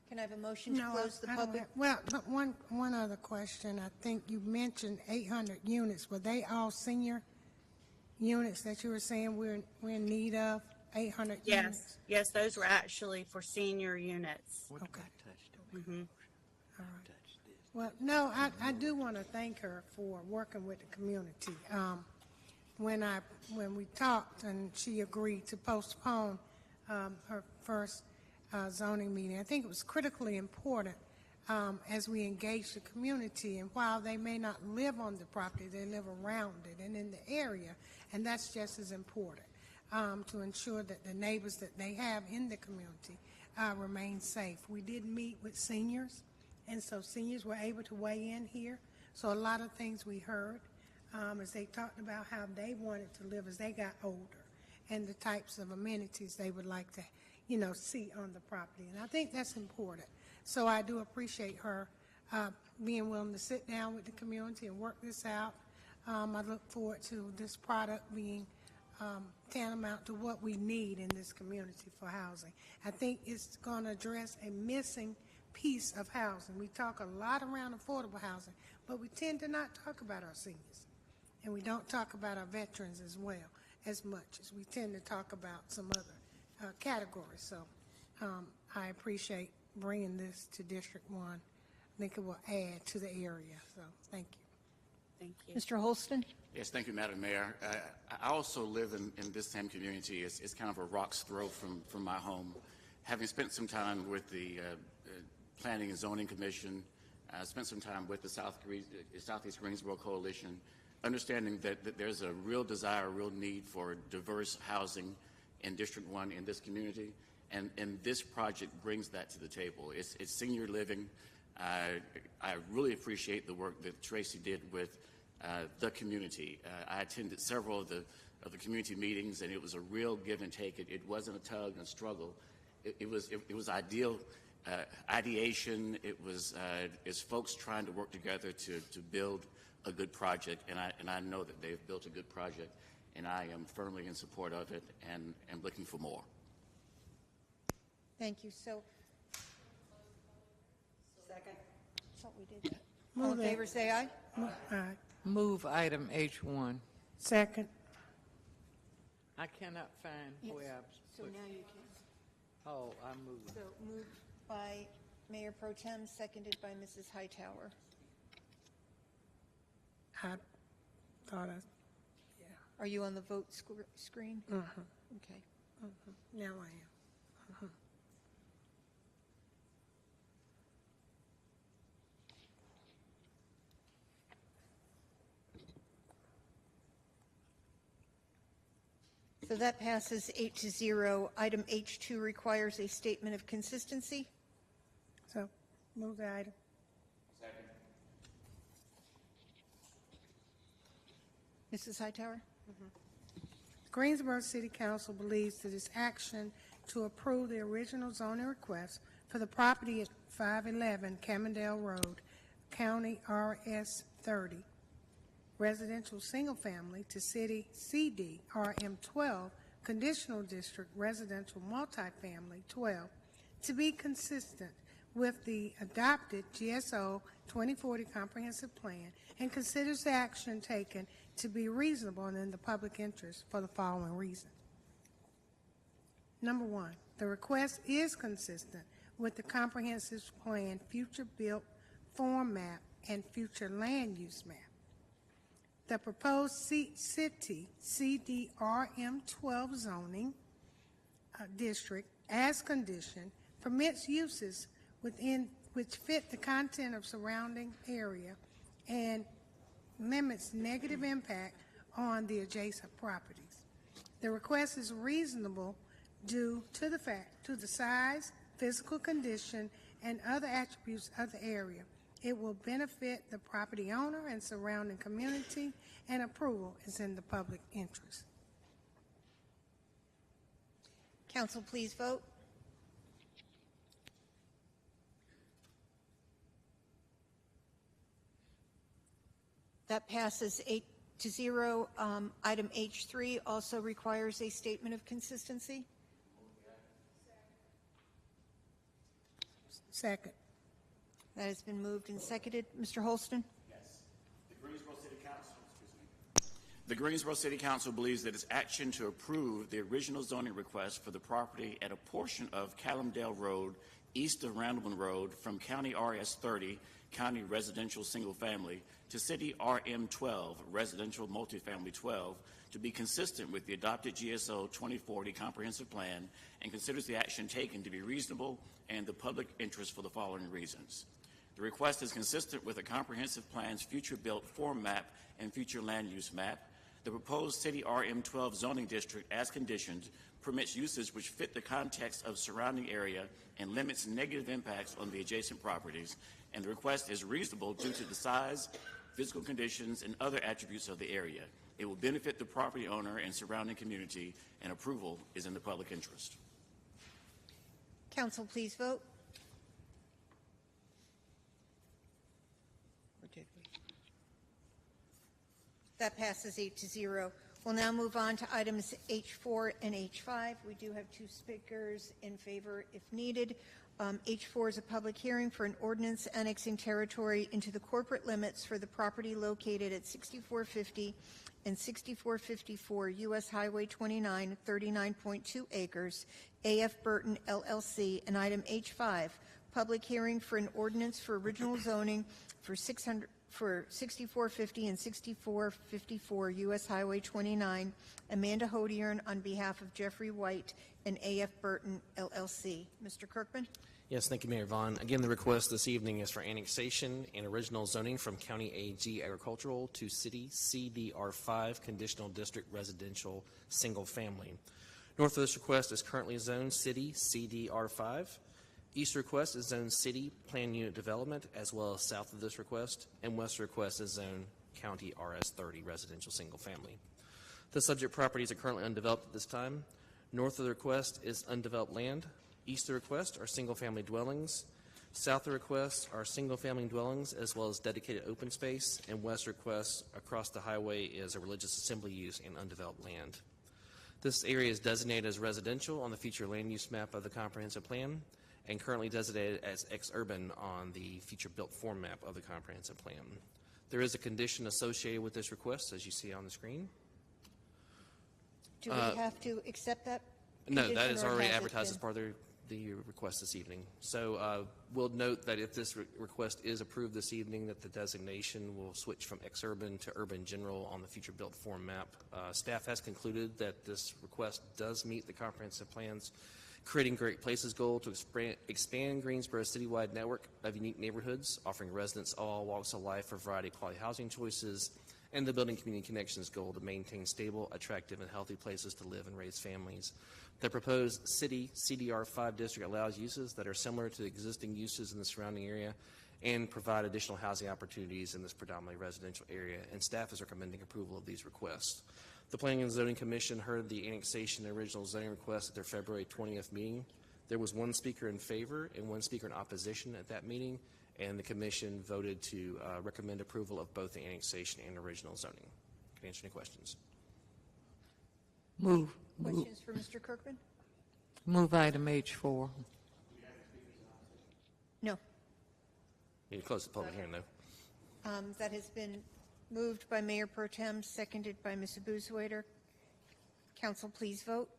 Can I have a motion to close the public? Well, one other question. I think you mentioned 800 units. Were they all senior units that you were saying we're in need of? 800 units? Yes, those were actually for senior units. Okay. Mm-hmm. All right. Well, no, I do want to thank her for working with the community. When we talked and she agreed to postpone her first zoning meeting, I think it was critically important as we engage the community. And while they may not live on the property, they live around it and in the area, and that's just as important to ensure that the neighbors that they have in the community remain safe. We did meet with seniors, and so seniors were able to weigh in here. So a lot of things we heard as they talked about how they wanted to live as they got older and the types of amenities they would like to, see on the property. And I think that's important. So I do appreciate her being willing to sit down with the community and work this out. I look forward to this product being tantamount to what we need in this community for housing. I think it's going to address a missing piece of housing. We talk a lot around affordable housing, but we tend to not talk about our seniors. And we don't talk about our veterans as well, as much as we tend to talk about some other categories. So I appreciate bringing this to District 1. I think it will add to the area. So thank you. Thank you. Mr. Holston? Yes, thank you, Madam Mayor. I also live in this same community. It's kind of a rock's throw from my home. Having spent some time with the Planning and Zoning Commission, spent some time with the Southeast Greensboro Coalition, understanding that there's a real desire, a real need for diverse housing in District 1 in this community, and this project brings that to the table. It's senior living. I really appreciate the work that Tracy did with the community. I attended several of the community meetings, and it was a real give and take. It wasn't a tug and struggle. It was ideation. It was folks trying to work together to build a good project, and I know that they've built a good project, and I am firmly in support of it and am looking for more. Thank you. So, second. Thought we did that. All in favor, say aye. Aye. Move item H1. Second. I cannot find where I So put. now you can. Oh, I moved. So moved by Mayor Pro Tem, seconded by Mrs. Hightower. I thought Are you on the vote screen? Okay. now I am. So that passes 8-0. Item H2 requires a statement of consistency. So move the item. Second. Mrs. Hightower? Greensboro City Council believes that its action to approve the original zoning request for the property at 511 Camondale Road, County RS 30, residential single family to city CD RM 12, conditional district residential multifamily 12, to be consistent with the adopted GSO 2040 comprehensive plan, and considers the action taken to be reasonable and in the public interest for the following reasons. Number one, the request is consistent with the comprehensive plan future built form map and future land use map. The proposed city CDRM 12 zoning district, as conditioned, permits uses within which fit the content of surrounding area and limits negative impact on the adjacent properties. The request is reasonable due to the size, physical condition, and other attributes of the area. It will benefit the property owner and surrounding community, and approval is in the public interest. Council, please vote. That passes 8-0. Item H3 also requires a statement of consistency. Second. That has been moved and seconded. Mr. Holston? Yes. The Greensboro City Council believes that its action to approve the original zoning request for the property at a portion of Callumdale Road, east of Randleman Road, from County RS 30, County Residential Single Family, to City RM 12, Residential Multifamily 12, to be consistent with the adopted GSO 2040 Comprehensive Plan, and considers the action taken to be reasonable and the public interest for the following reasons. The request is consistent with the comprehensive plan's future built form map and future land use map. The proposed City RM 12 zoning district, as conditioned, permits uses which fit the context of surrounding area and limits negative impacts on the adjacent properties. And the request is reasonable due to the size, physical conditions, and other attributes of the area. It will benefit the property owner and surrounding community, and approval is in the public interest. Council, please vote. Or did we? That passes 8-0. We'll now move on to items H4 and H5. We do have two speakers in favor if needed. H4 is a public hearing for an ordinance annexing territory into the corporate limits for the property located at 6450 and 6454 U.S. Highway 29, 39.2 acres, A.F. Burton, LLC, and item H5, public hearing for an ordinance for original zoning for 6450 and 6454 U.S. Highway 29, Amanda Hodiern on behalf of Jeffrey White and A.F. Burton, LLC. Mr. Kirkman? Yes, thank you, Mayor Vaughn. Again, the request this evening is for annexation and original zoning from County AG Agricultural to City CDR5 Conditional District Residential Single Family. North of this request is currently zoned City CDR5. East request is zoned City Plan Unit Development, as well as south of this request, and west request is zoned County RS30 Residential Single Family. The subject properties are currently undeveloped at this time. North of the request is undeveloped land. East of the request are single-family dwellings. South of the request are single-family dwellings as well as dedicated open space. And west request across the highway is a religious assembly use and undeveloped land. This area is designated as residential on the future land use map of the comprehensive plan and currently designated as ex-urban on the future built form map of the comprehensive plan. There is a condition associated with this request, as you see on the screen. Do we have to accept that? No, that is or already has it advertised been- as part of the request this evening. So we'll note that if this request is approved this evening, that the designation will switch from ex-urban to urban general on the future built form map. Staff has concluded that this request does meet the comprehensive plan's creating great places goal to expand Greensboro's citywide network of unique neighborhoods, offering residents all walks of life a variety of quality housing choices, and the building community connections goal to maintain stable, attractive, and healthy places to live and raise families. The proposed City CDR5 district allows uses that are similar to existing uses in the surrounding area and provide additional housing opportunities in this predominantly residential area, and staff is recommending approval of these requests. The Planning and Zoning Commission heard the annexation and original zoning request at their February 20th meeting. There was one speaker in favor and one speaker in opposition at that meeting, and the commission voted to recommend approval of both the annexation and original zoning. Can I answer any questions? Move. Questions for Mr. Kirkman? Move item H4. No. You need to close the public hearing, though. That has been moved by Mayor Pro Tem, seconded by Ms. Abuzwaiter. Council, please vote.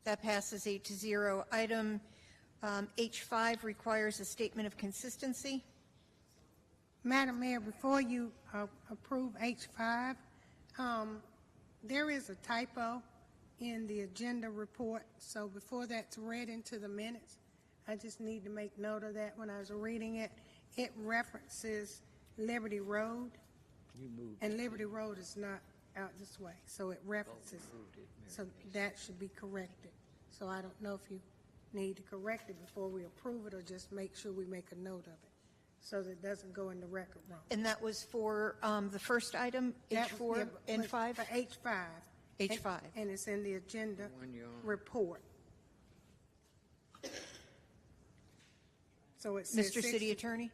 That passes 8-0. Item H5 requires a statement of consistency. Madam Mayor, before you approve H5, there is a typo in the agenda report, so before that's read into the minutes, I just need to make note of that. When I was reading it, it references Liberty Road, and Liberty Road is not out this way, so it references, so that should be corrected. So I don't know if you need to correct it before we approve it or just make sure we make a note of it so that it doesn't go in the record wrong. And that was for the first item, H4 and 5? For H5. H5. And it's in the agenda report. So it says Mr. City Attorney?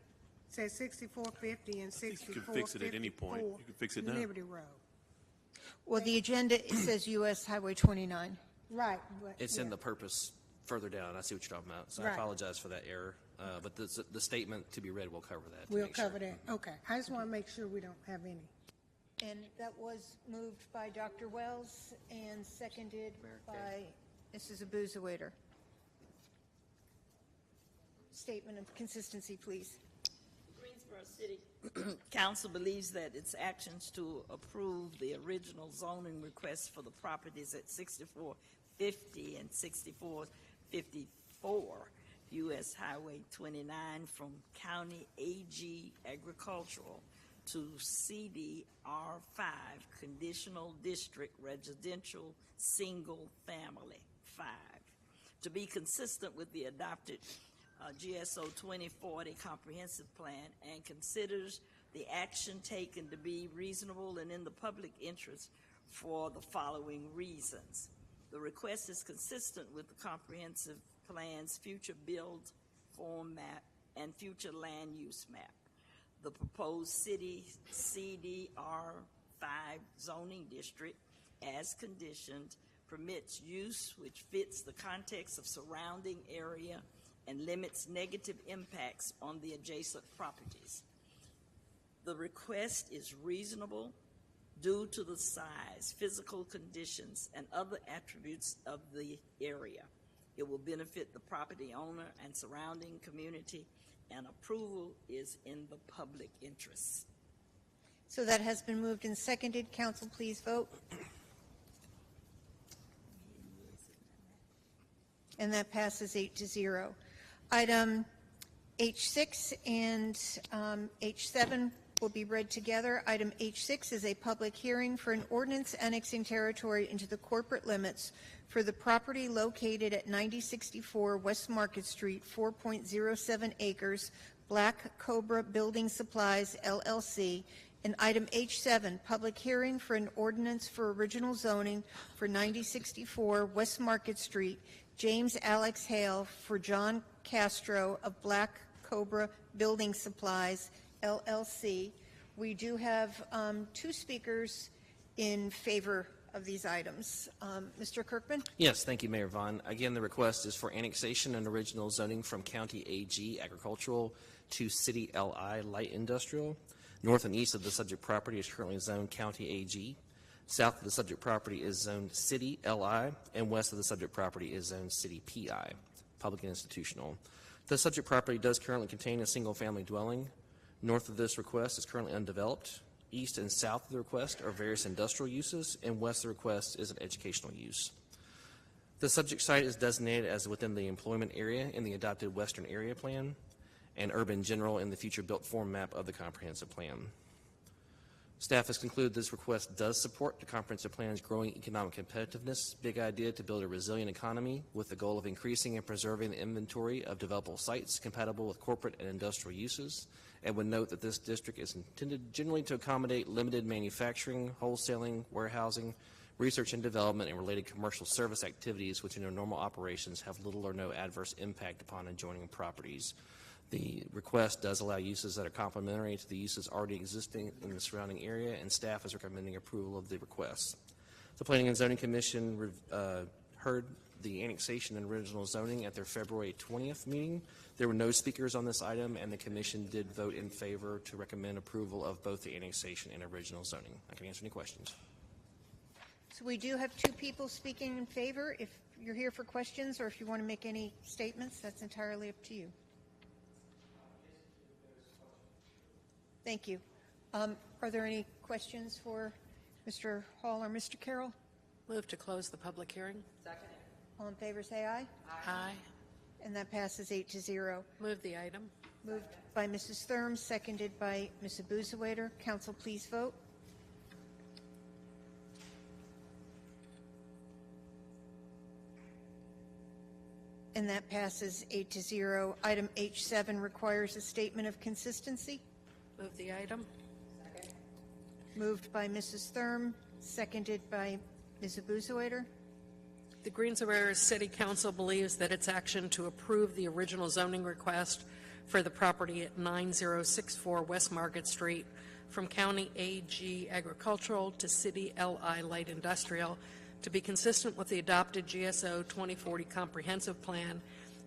It says 6450 and 6454. You can fix it at any point. You can fix it now. Liberty Road. Well, the agenda, it says U.S. Highway 29. Right. But, It's in the purpose further down. I see what you're talking about. So I Right. apologize for that error. But the statement to be read will cover that. to We'll make sure. cover that. Okay. I just want to make sure we don't have any. And that was moved by Dr. Wells and seconded by Mrs. Abuzwaiter. Statement of consistency, please. Greensboro City Council believes that its actions to approve the original zoning request for the properties at 6450 and 6454 U.S. Highway 29 from County AG Agricultural to CDR5 Conditional District Residential Single Family 5 to be consistent with the adopted GSO 2040 Comprehensive Plan and considers the action taken to be reasonable and in the public interest for the following reasons. The request is consistent with the Comprehensive Plan's future build form map and future land use map. The proposed city CDR5 zoning district, as conditioned, permits use which fits the context of surrounding area and limits negative impacts on the adjacent properties. The request is reasonable due to the size, physical conditions, and other attributes of the area. It will benefit the property owner and surrounding community, and approval is in the public interest. So that has been moved and seconded. Council, please vote. And that passes 8-0. Item H6 and H7 will be read together. Item H6 is a public hearing for an ordinance annexing territory into the corporate limits for the property located at 9064 West Market Street, 4.07 acres, Black Cobra Building Supplies, LLC. And item H7, public hearing for an ordinance for original zoning for 9064 West Market Street, James Alex Hale for John Castro of Black Cobra Building Supplies, LLC. We do have two speakers in favor of these items. Mr. Kirkman? Yes, thank you, Mayor Vaughn. Again, the request is for annexation and original zoning from County AG Agricultural to City LI Light Industrial. North and east of the subject property is currently zoned County AG. South of the subject property is zoned City LI, and west of the subject property is zoned City PI, public and institutional. The subject property does currently contain a single-family dwelling. North of this request is currently undeveloped. East and south of the request are various industrial uses, and west of the request is an educational use. The subject site is designated as within the employment area in the adopted Western Area Plan and urban general in the future built form map of the comprehensive plan. Staff has concluded this request does support the comprehensive plan's growing economic competitiveness big idea to build a resilient economy with the goal of increasing and preserving the inventory of developable sites compatible with corporate and industrial uses, and would note that this district is intended generally to accommodate limited manufacturing, wholesaling, warehousing, research and development, and related commercial service activities which in their normal operations have little or no adverse impact upon adjoining properties. The request does allow uses that are complementary to the uses already existing in the surrounding area, and staff is recommending approval of the request. The Planning and Zoning Commission heard the annexation and original zoning at their February 20th meeting. There were no speakers on this item, and the Commission did vote in favor to recommend approval of both the annexation and original zoning. I can answer any questions. So we do have two people speaking in favor. If you're here for questions or if you want to make any statements, that's entirely up to you. Thank you. Are there any questions for Mr. Hall or Mr. Carroll? Move to close the public hearing. Second. All in favor say aye. Aye. And that passes 8-0. Move the item. Moved by Mrs. Thurm, seconded by Ms. Abuzawader. Council, please vote. And that passes 8-0. Item H7 requires a statement of consistency. Move the item. Second. Moved by Mrs. Thurm, seconded by Ms. Abuzawader. The Greensboro City Council believes that its action to approve the original zoning request for the property at 9064 West Market Street from County AG Agricultural to City LI Light Industrial to be consistent with the adopted GSO 2040 Comprehensive Plan,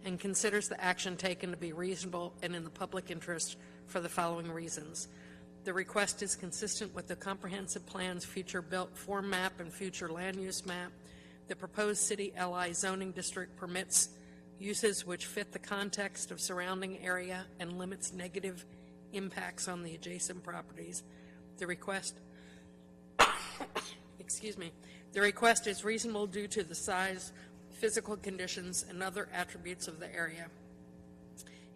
and considers the action taken to be reasonable and in the public interest for the following reasons. The request is consistent with the comprehensive plan's future built form map and future land use map. The proposed City LI zoning district permits uses which fit the context of surrounding area and limits negative impacts on the adjacent properties. The request, excuse me, the request is reasonable due to the size, physical conditions, and other attributes of the area.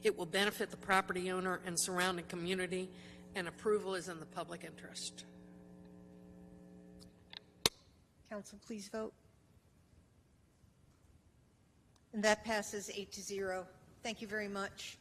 It will benefit the property owner and surrounding community, and approval is in the public interest. Council, please vote. And that passes 8-0. Thank you very much.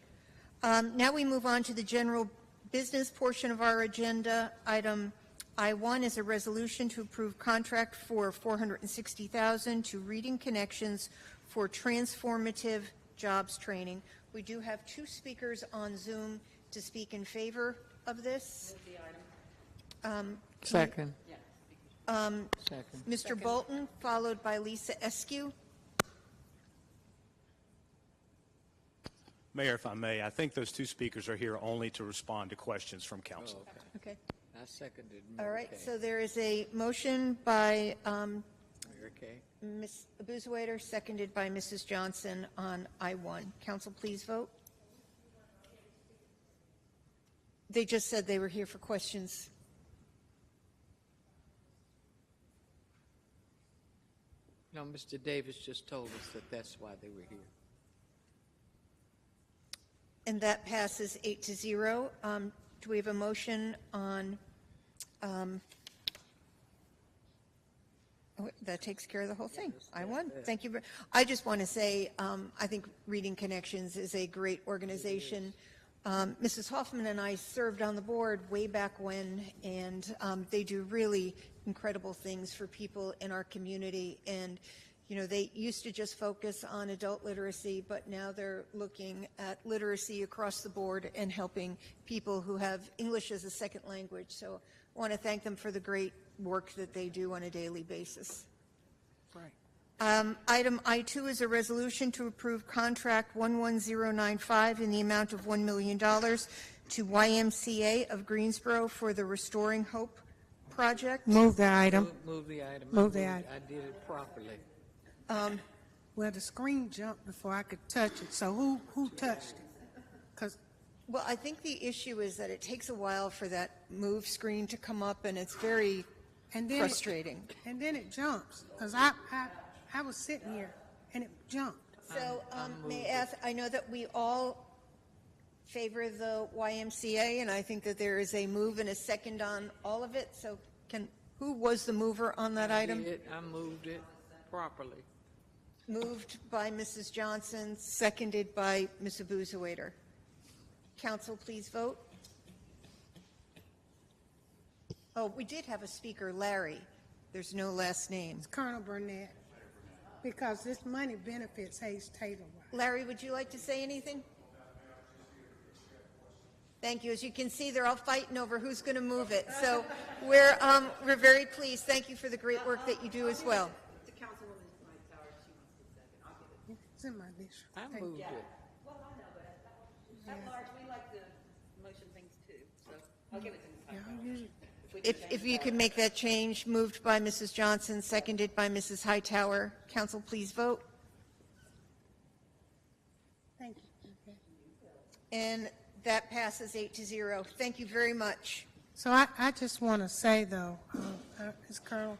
Now we move on to the general business portion of our agenda. Item I-1 is a resolution to approve contract for $460,000 to Reading Connections for transformative jobs training. We do have two speakers on Zoom to speak in favor of this. Second. Second. Mr. Second. Bolton, followed by Lisa Eskew. Mayor, if I may, I think those two speakers are here only to respond to questions from council. Oh, Okay. I seconded. All right, Mary Kay. so there is a motion by Mary Kay. Ms. Abuzawader, seconded by Mrs. Johnson on I-1. Council, please vote. They just said they were here for questions. No, Mr. Davis just told us that that's why they were here. And that passes 8-0. Do we have a motion on, that takes care of the whole thing. I-1. Thank you. I just want to say, I think Reading Connections is a great organization. Mrs. Hoffman and I served on the board way back when, and they do really incredible things for people in our community. And you know, they used to just focus on adult literacy, but now they're looking at literacy across the board and helping people who have English as a second language. So I want to thank them for the great work that they do on a daily basis. Right. Item I-2 is a resolution to approve contract 11095 in the amount of $1 million to YMCA of Greensboro for the Restoring Hope project. Move the item. Move the item. Move the item. I did it properly. Well, the screen jumped before I could touch it, so who touched it? Because Well, I think the issue is that it takes a while for that move screen to come up, and it's very frustrating. And then it jumps, because I was sitting here, and it jumped. So, may I ask, I know that we all favor the YMCA, and I think that there is a move and a second on all of it, so who was the mover on that item? I moved it properly. Moved by Mrs. Johnson, seconded by Ms. Abuzawader. Council, please vote. Oh, we did have a speaker, Larry. There's no last name. It's Colonel Burnett, because this money benefits Hayes Taylor. Larry, would you like to say anything? Thank you. As you can see, they're all fighting over who's going to move it. So we're very pleased. Thank you for the great work that you do as well. It's in my district. I moved it. Well, I know, but at large, we like to motion things too, so I'll give it to Ms. Hightower. If you could make that change, moved by Mrs. Johnson, seconded by Mrs. Hightower. Council, please vote. Thank you. Okay. And that passes 8-0. Thank you very much. So I just want to say, though, is Colonel,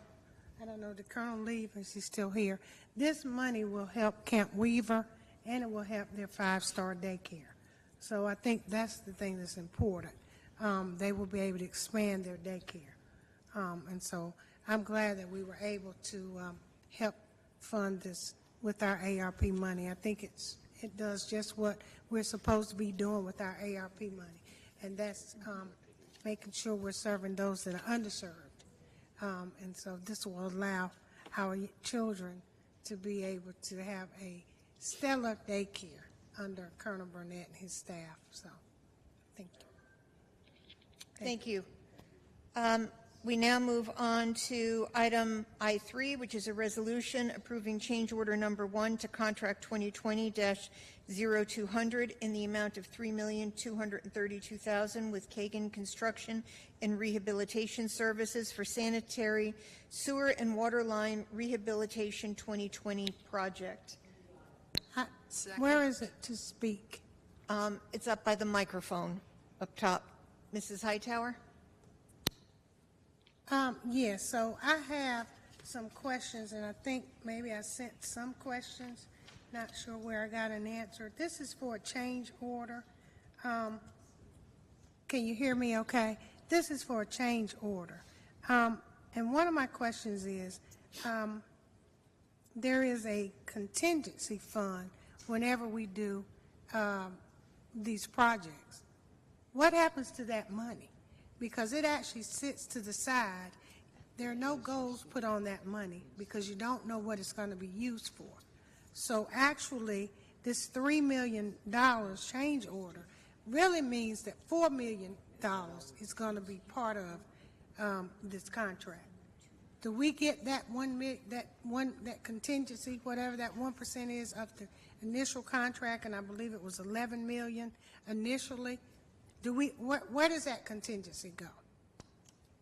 I don't know, did Colonel leave, or is he still here? This money will help Camp Weaver, and it will help their 5-star daycare. So I think that's the thing that's important. They will be able to expand their daycare. And so I'm glad that we were able to help fund this with our ARP money. I think it does just what we're supposed to be doing with our ARP money, and that's making sure we're serving those that are underserved. And so this will allow our children to be able to have a stellar daycare under Colonel Burnett and his staff. So, thank you. Thank you. We now move on to item I3, which is a resolution approving change order number 1 to contract 2020-0200 in the amount of $3,232,000 with Kagan Construction and Rehabilitation Services for sanitary sewer and water line rehabilitation 2020 project. Where is it to speak? It's up by the microphone up top. Mrs. Hightower? Yes, so I have some questions, and I think maybe I sent some questions. Not sure where I got an answer. This is for a change order. Can you hear me okay? This is for a change order. And one of my questions is, there is a contingency fund whenever we do these projects. What happens to that money? Because it actually sits to the side. There are no goals put on that money because you don't know what it's going to be used for. So actually, this $3 million change order really means that $4 million is going to be part of this contract. Do we get that that contingency, whatever that 1% is, of the initial contract, and I believe it was 11 million initially. Where does that contingency go?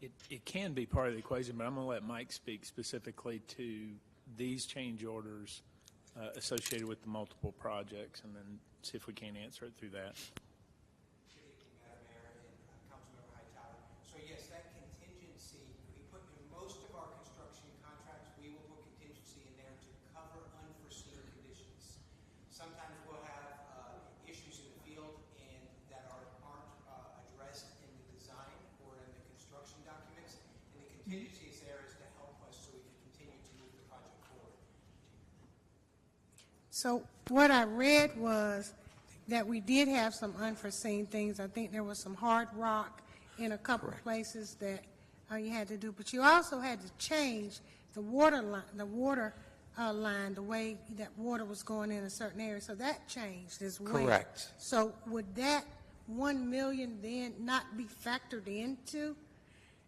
It can be part of the equation, but I'm going to let Mike speak specifically to these change orders associated with the multiple projects, and then see if we can answer it through that. So yes, that contingency, we put in most of our construction contracts, we will put contingency in there to cover unforeseen conditions. Sometimes we'll have issues in the field and that aren't addressed in the design or in the construction documents, and the contingency is there is to help us so we can continue to move the project forward. So what I read was that we did have some unforeseen things. I think there was some hard rock in a couple of places that you had to do, but you also had to change the water line, the way that water was going in a certain area. So that changed as well. Correct. So would that 1 million then not be factored into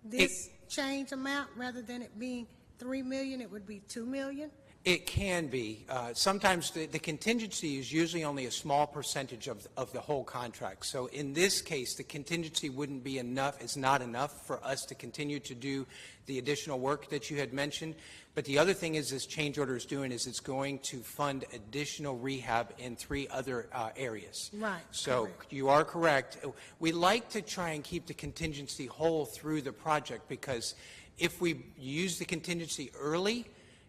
this change amount? Rather than it being 3 million, it would be 2 million? It can be. Sometimes the contingency is usually only a small percentage of the whole contract. So in this case, the contingency wouldn't be enough, it's not enough for us to continue to do the additional work that you had mentioned. But the other thing is this change order is doing is it's going to fund additional rehab in 3 other areas. Right. So correct. You are correct. We like to try and keep the contingency whole through the project, because if we use the contingency early,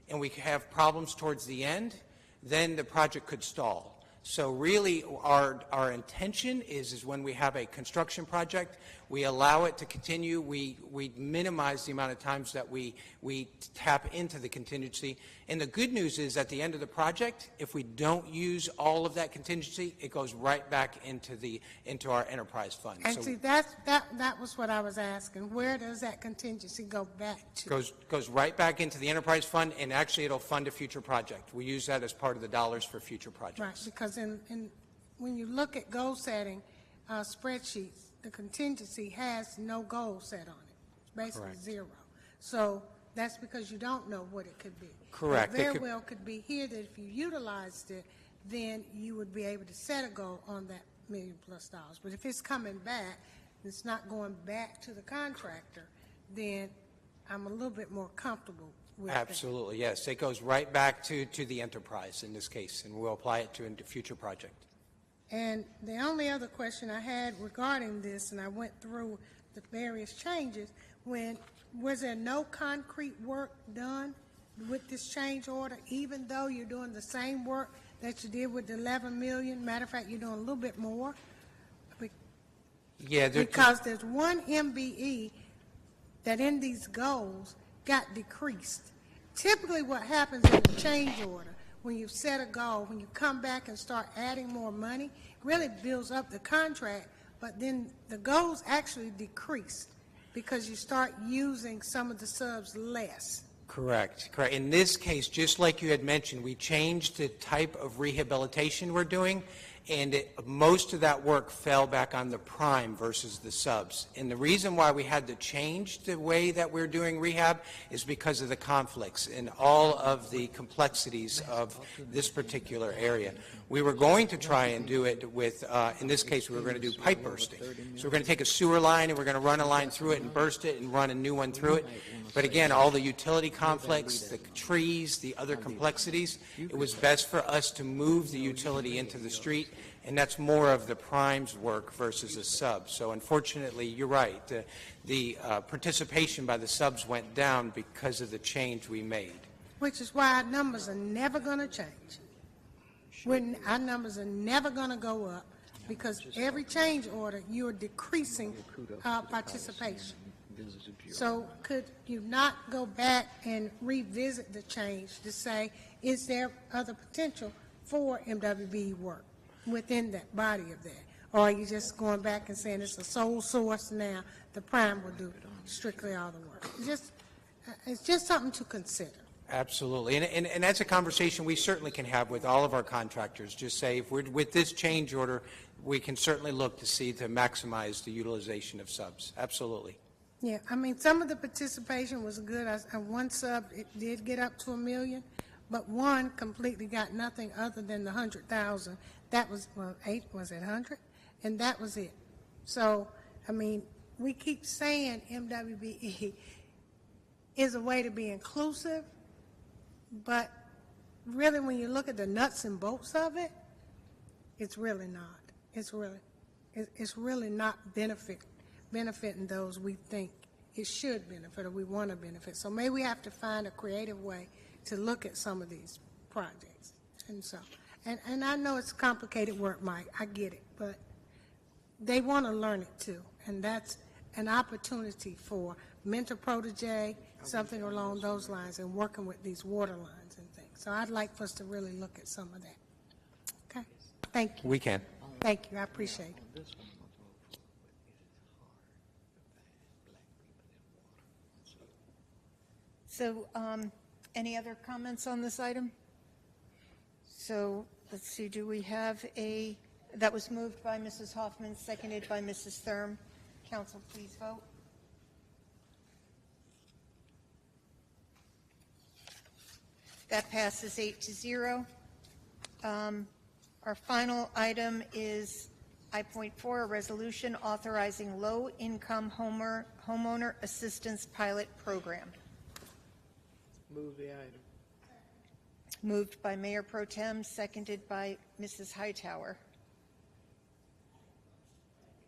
and we have problems towards the end, then the project could stall. So really our intention is when we have a construction project, we allow it to continue. We minimize the amount of times that we tap into the contingency. And the good news is at the end of the project, if we don't use all of that contingency, it goes right back into our enterprise fund. And so see, that was what I was asking. Where does that contingency go back to? goes right back into the enterprise fund, and actually it'll fund a future project. We use that as part of the dollars for future projects. Right, because when you look at goal setting spreadsheets, the contingency has no goal set on it. It's basically Correct. 0. So that's because you don't know what it could be. Correct. It very well could be here that if you utilized it, then you would be able to set a goal on that $1 million+ dollars. But if it's coming back, it's not going back to the contractor, then I'm a little bit more comfortable with that. Absolutely, yes. It goes right back to the enterprise in this case, and we'll apply it to a future project. And the only other question I had regarding this, and I went through the various changes, was there no concrete work done with this change order, even though you're doing the same work that you did with the 11 million? Matter of fact, you're doing a little bit more. Yeah, because there's one MBE that in these goals got decreased. Typically what happens in a change order, when you set a goal, when you come back and start adding more money, it really builds up the contract, but then the goals actually decrease because you start using some of the subs less. Correct. In this case, just like you had mentioned, we changed the type of rehabilitation we're doing, and most of that work fell back on the prime versus the subs. And the reason why we had to change the way that we're doing rehab is because of the conflicts and all of the complexities of this particular area. We were going to try and do it with, in this case, we were going to do pipe bursting. So we're going to take a sewer line and we're going to run a line through it and burst it and run a new one through it. But again, all the utility conflicts, the trees, the other complexities, it was best for us to move the utility into the street, and that's more of the prime's work versus a sub. So unfortunately, you're right. The participation by the subs went down because of the change we made. Which is why our numbers are never going to change. Our numbers are never going to go up because every change order, you are decreasing participation. So could you not go back and revisit the change to say, is there other potential for MWB work within that body of that? Or are you just going back and saying it's a sole source now, the prime will do strictly all the work? It's just something to consider. Absolutely. And that's a conversation we certainly can have with all of our contractors. Just say, if we're with this change order, we can certainly look to see to maximize the utilization of subs. Absolutely. Yeah, I mean, some of the participation was good. One sub, it did get up to $1 million, but one completely got nothing other than the 100,000. That was, well, 8, was it 100? And that was it. So, I mean, we keep saying MWBE is a way to be inclusive, but really when you look at the nuts and bolts of it, it's really not. It's really not benefiting those we think it should benefit or we want to benefit. So maybe we have to find a creative way to look at some of these projects. And so, and I know it's complicated work, Mike, I get it, but they want to learn it too. And that's an opportunity for mentor protege, something along those lines, and working with these water lines and things. So I'd like for us to really look at some of that. Okay? Thank you. We can. Thank you. I appreciate it. So, any other comments on this item? So, let's see, do we have that was moved by Mrs. Hoffman, seconded by Mrs. Thurm. Council, please vote. That passes 8-0. Our final item is I.4, a resolution authorizing low-income homeowner assistance pilot program. Move the item. Moved by Mayor Pro Tem, seconded by Mrs. Hightower.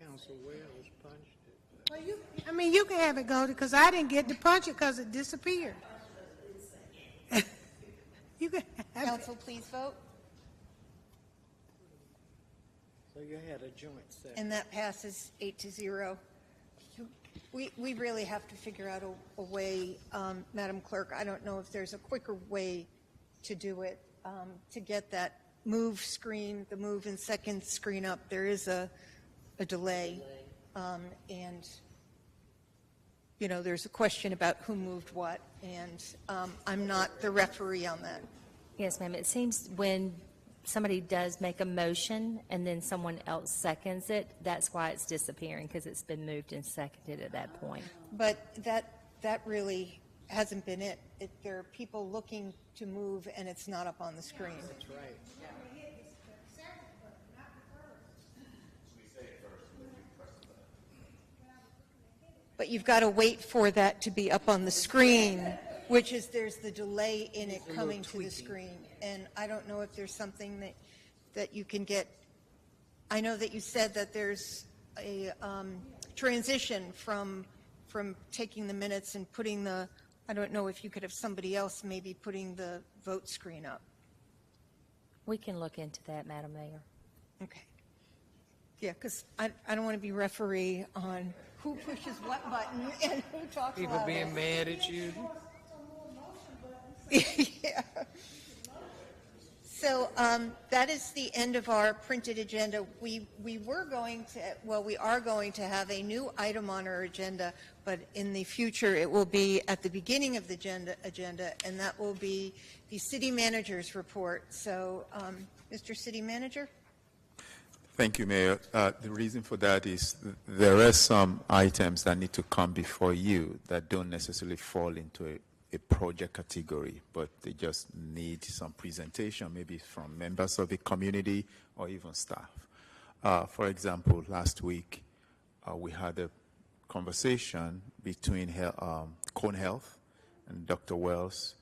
Council Wells punched it. Well, you can have it go because I didn't get to punch it because it disappeared. You can have Council, please vote. So you had a joint second. And that passes 8-0. We really have to figure out a way, Madam Clerk, I don't know if there's a quicker way to do it, to get that move screen, the move and second screen up. There is a delay, and, you know, there's a question about who moved what, and I'm not the referee on that. Yes, ma'am. It seems when somebody does make a motion and then someone else seconds it, that's why it's disappearing, because it's been moved and seconded at that point. But that really hasn't been it. There are people looking to move, and it's not up on the screen. That's right. But you've got to wait for that to be up on the screen, which is there's the delay in it coming to the screen. And I don't know if there's something that you can get. I know that you said that there's a transition from taking the minutes and putting the, I don't know if you could have somebody else maybe putting the vote screen up. We can look into that, Madam Mayor. Okay. Yeah, because I don't want to be referee on who pushes what button and who talks People louder. being mad at you. Yeah. So that is the end of our printed agenda. We are going to have a new item on our agenda, but in the future it will be at the beginning of the agenda, and that will be the city manager's report. So, Mr. City Manager. Thank you, Mayor. The reason for that is there are some items that need to come before you that don't necessarily fall into a project category, but they just need some presentation, maybe from members of the community or even staff. For example, last week we had a conversation between Cone Health and Dr. Wells,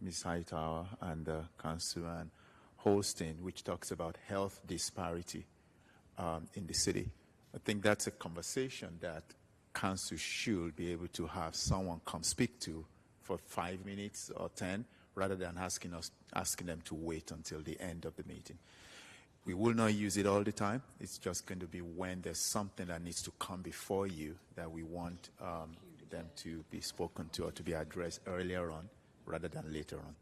Ms. Hightower, and the council, and hosting, which talks about health disparity in the city. I think that's a conversation that council should be able to have someone come speak to for 5 minutes or 10, rather than asking them to wait until the end of the meeting. We will not use it all the time. It's just going to be when there's something that needs to come before you that we want them to be spoken to or to be addressed earlier on rather than later on.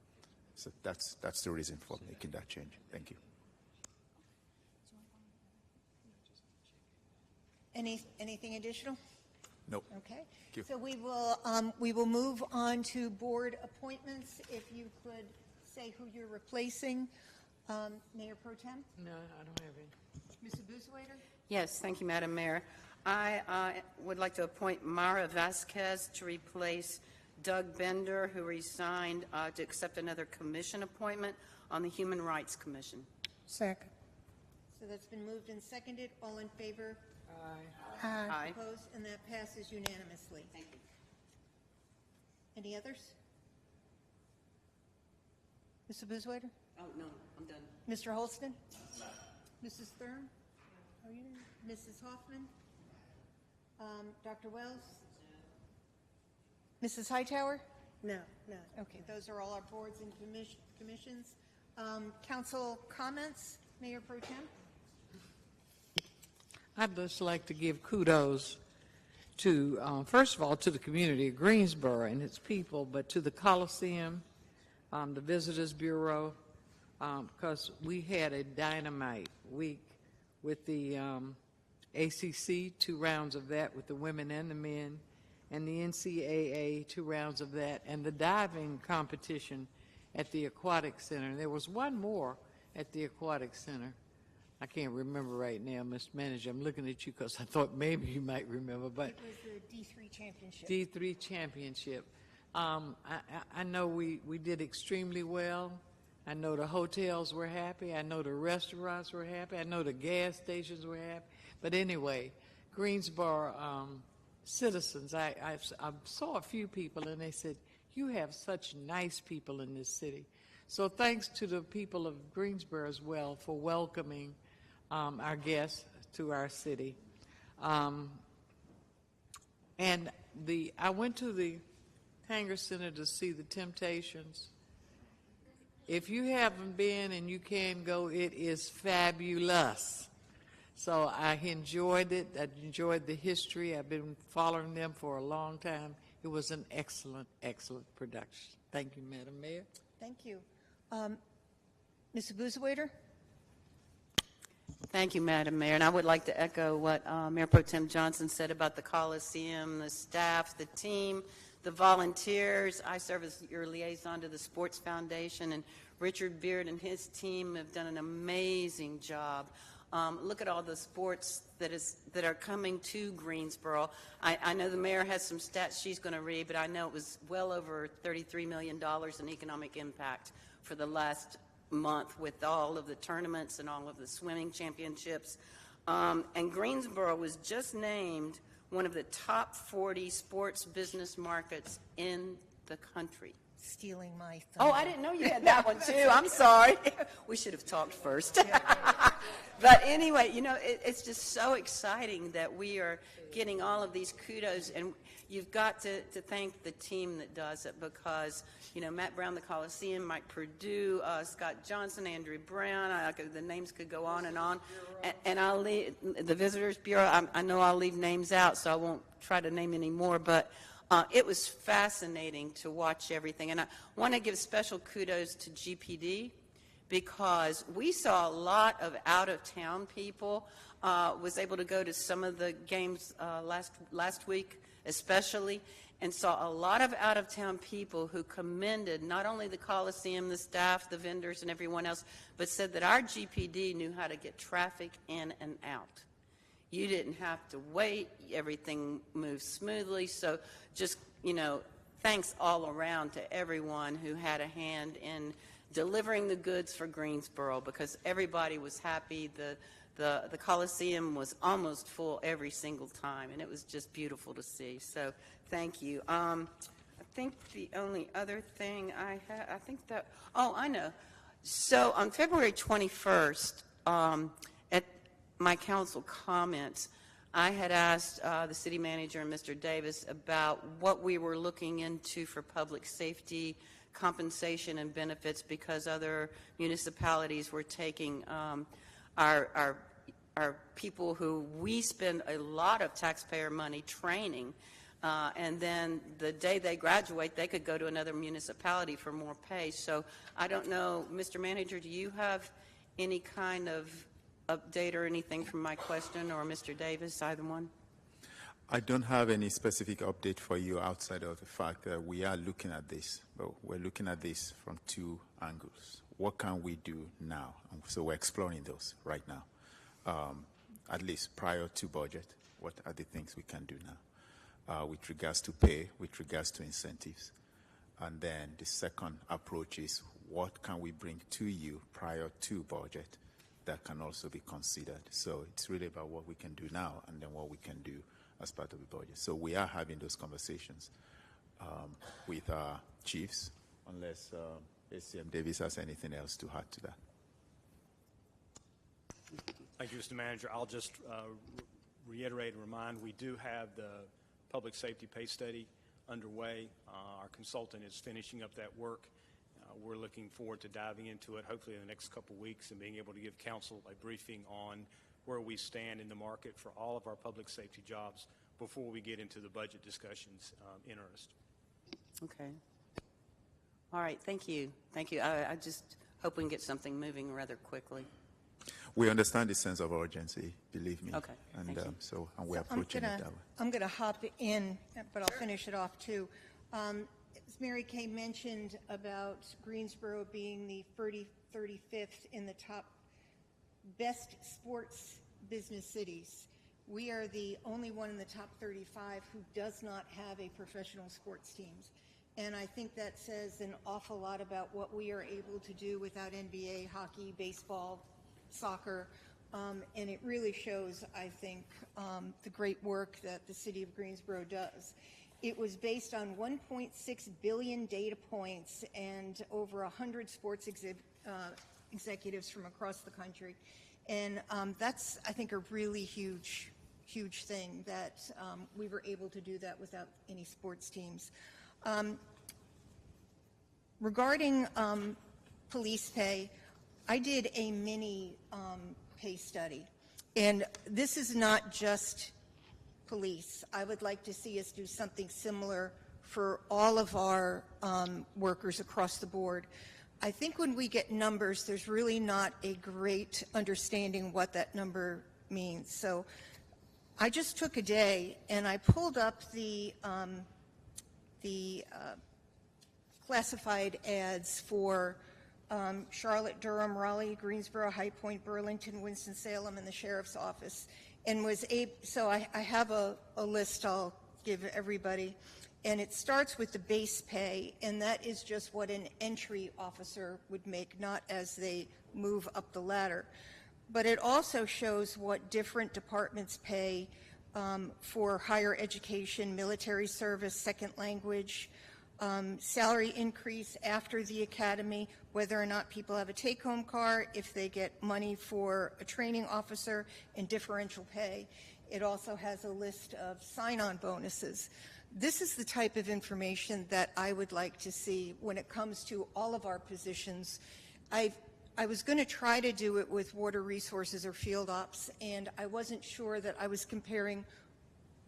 So that's the reason for making that change. Thank you. Anything additional? Nope. Okay. Thank you. So we will move on to board appointments. If you could say who you're replacing, Mayor Pro Tem. No, I don't have any. Mr. Buswaiter. Yes, thank you, Madam Mayor. I would like to appoint Mara Vasquez to replace Doug Bender, who resigned, to accept another commission appointment on the Human Rights Commission. Second. So that's been moved and seconded. All in favor? Aye. Aye. Opposed? And that passes unanimously. Thank you. Any others? Mr. Boozwaiter? Oh, no, I'm done. Mr. Holston? Mrs. Thurm? Are you there? Mrs. Hoffman? Dr. Wells? Mrs. Hightower? No, no. Okay, those are all our boards and commissions. Council comments? Mayor Pro Tem? I'd just like to give kudos to, first of all, to the community of Greensboro and its people, but to the Coliseum, the Visitors Bureau, because we had a dynamite week with the ACC, 2 rounds of that with the women and the men, and the NCAA, 2 rounds of that, and the diving competition at the Aquatic Center. There was one more at the Aquatic Center. I can't remember right now, Mr. Manager. I'm looking at you because I thought maybe you might remember, but It was the D3 championship. D3 championship. I know we did extremely well. I know the hotels were happy. I know the restaurants were happy. I know the gas stations were happy. But anyway, Greensboro citizens, I saw a few people and they said, you have such nice people in this city. So thanks to the people of Greensboro as well for welcoming our guests to our city. And I went to the Tanger Center to see the Temptations. If you haven't been and you can go, it is fabulous. So I enjoyed it. I enjoyed the history. I've been following them for a long time. It was an excellent, excellent production. Thank you, Madam Mayor. Thank you. Mr. Boozwaiter? Thank you, Madam Mayor. And I would like to echo what Mayor Pro Tem Johnson said about the Coliseum, the staff, the team, the volunteers. I serve as your liaison to the Sports Foundation, and Richard Beard and his team have done an amazing job. Look at all the sports that are coming to Greensboro. I know the mayor has some stats she's going to read, but I know it was well over $33 million in economic impact for the last month with all of the tournaments and all of the swimming championships. And Greensboro was just named one of the top 40 sports business markets in the country. Stealing my thunder. Oh, I didn't know you had that one too. I'm sorry. We should have talked first. But anyway, you know, it's just so exciting that we are getting all of these kudos, and you've got to thank the team that does it, because, you know, Matt Brown, the Coliseum, Mike Perdue, Scott Johnson, Andrew Brown, the names could go on. And I'll leave, the Visitors Bureau, I know I'll leave names out, so I won't try to name any more, but it was fascinating to watch everything. And I want to give special kudos to GPD, because we saw a lot of out-of-town people. Was able to go to some of the games last week especially, and saw a lot of out-of-town people who commended not only the Coliseum, the staff, the vendors, and everyone else, but said that our GPD knew how to get traffic in and out. You didn't have to wait. Everything moved smoothly. So just, you know, thanks all around to everyone who had a hand in delivering the goods for Greensboro, because everybody was happy. The Coliseum was almost full every single time, and it was just beautiful to see. So thank you. I think the only other thing I know. So on February 21st, at my council comments, I had asked the city manager and Mr. Davis about what we were looking into for public safety compensation and benefits, because other municipalities were taking our people who we spend a lot of taxpayer money training, and then the day they graduate, they could go to another municipality for more pay. So I don't know, Mr. Manager, do you have any kind of update or anything from my question, or Mr. Davis, either one? I don't have any specific update for you outside of the fact that we are looking at this, but we're looking at this from 2 angles. What can we do now? So we're exploring those right now, at least prior to budget. What are the things we can do now? with regards to pay, with regards to incentives. And then the second approach is what can we bring to you prior to budget that can also be considered. So it's really about what we can do now and then what we can do as part of the budget. So we are having those conversations with our chiefs, unless ACM Davis has anything else to add to that. Thank you, Mr. Manager. I'll just reiterate and remind, we do have the public safety pay study underway. Our consultant is finishing up that work. We're looking forward to diving into it, hopefully in the next couple weeks, and being able to give council a briefing on where we stand in the market for all of our public safety jobs before we get into the budget discussions in earnest. Okay. All right, thank you. Thank you. I just hope we can get something moving rather quickly. We understand the sense of urgency, believe me. Okay, and thank you. and we're approaching it that way. I'm going to hop in, but I'll finish it off too. As Mary Kay mentioned about Greensboro being the 35th in the top best sports business cities, we are the only one in the top 35 who does not have a professional sports teams. And I think that says an awful lot about what we are able to do without NBA, hockey, baseball, soccer, and it really shows, I think, the great work that the City of Greensboro does. It was based on 1.6 billion data points and over 100 sports executives from across the country. And that's, I think, a really huge thing that we were able to do that without any sports teams. Regarding police pay, I did a mini pay study, and this is not just police. I would like to see us do something similar for all of our workers across the board. I think when we get numbers, there's really not a great understanding what that number means. So I just took a day and I pulled up the classified ads for Charlotte, Durham, Raleigh, Greensboro, High Point, Burlington, Winston-Salem, and the Sheriff's Office. And was able, so I have a list I'll give everybody. And it starts with the base pay, and that is just what an entry officer would make, not as they move up the ladder. But it also shows what different departments pay for higher education, military service, second language, salary increase after the academy, whether or not people have a take-home car, if they get money for a training officer, and differential pay. It also has a list of sign-on bonuses. This is the type of information that I would like to see when it comes to all of our positions. I was going to try to do it with water resources or field ops, and I wasn't sure that I was comparing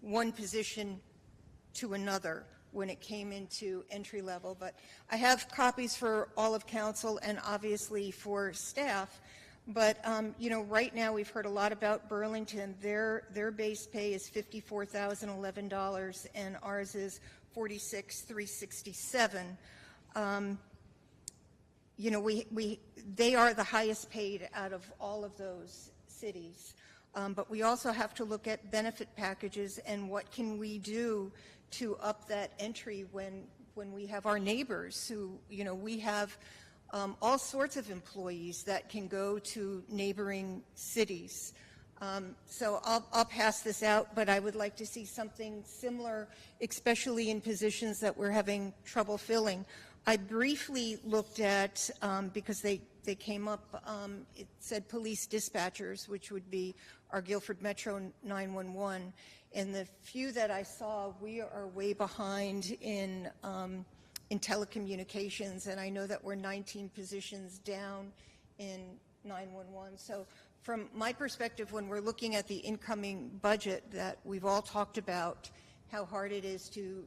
one position to another when it came into entry level. But I have copies for all of council and obviously for staff. But you know, right now we've heard a lot about Burlington. Their base pay is $54,011, and ours is $46,367. You know, they are the highest paid out of all of those cities. But we also have to look at benefit packages and what can we do to up that entry when we have our neighbors who, you know, we have all sorts of employees that can go to neighboring cities. So I'll pass this out, but I would like to see something similar, especially in positions that we're having trouble filling. I briefly looked at, because they came up, it said police dispatchers, which would be our Guilford Metro 911. And the few that I saw, we are way behind in telecommunications, and I know that we're 19 positions down in 911. So from my perspective, when we're looking at the incoming budget that we've all talked about, how hard it is to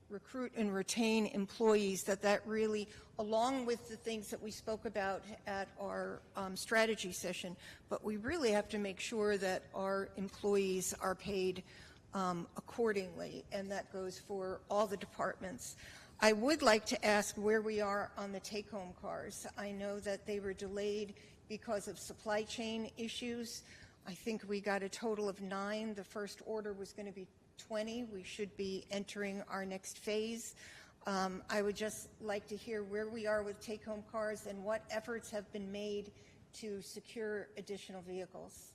recruit and retain employees, that really, along with the things that we spoke about at our strategy session, but we really have to make sure that our employees are paid accordingly, and that goes for all the departments. I would like to ask where we are on the take-home cars. I know that they were delayed because of supply chain issues. I think we got a total of 9. The first order was going to be 20. We should be entering our next phase. I would just like to hear where we are with take-home cars and what efforts have been made to secure additional vehicles.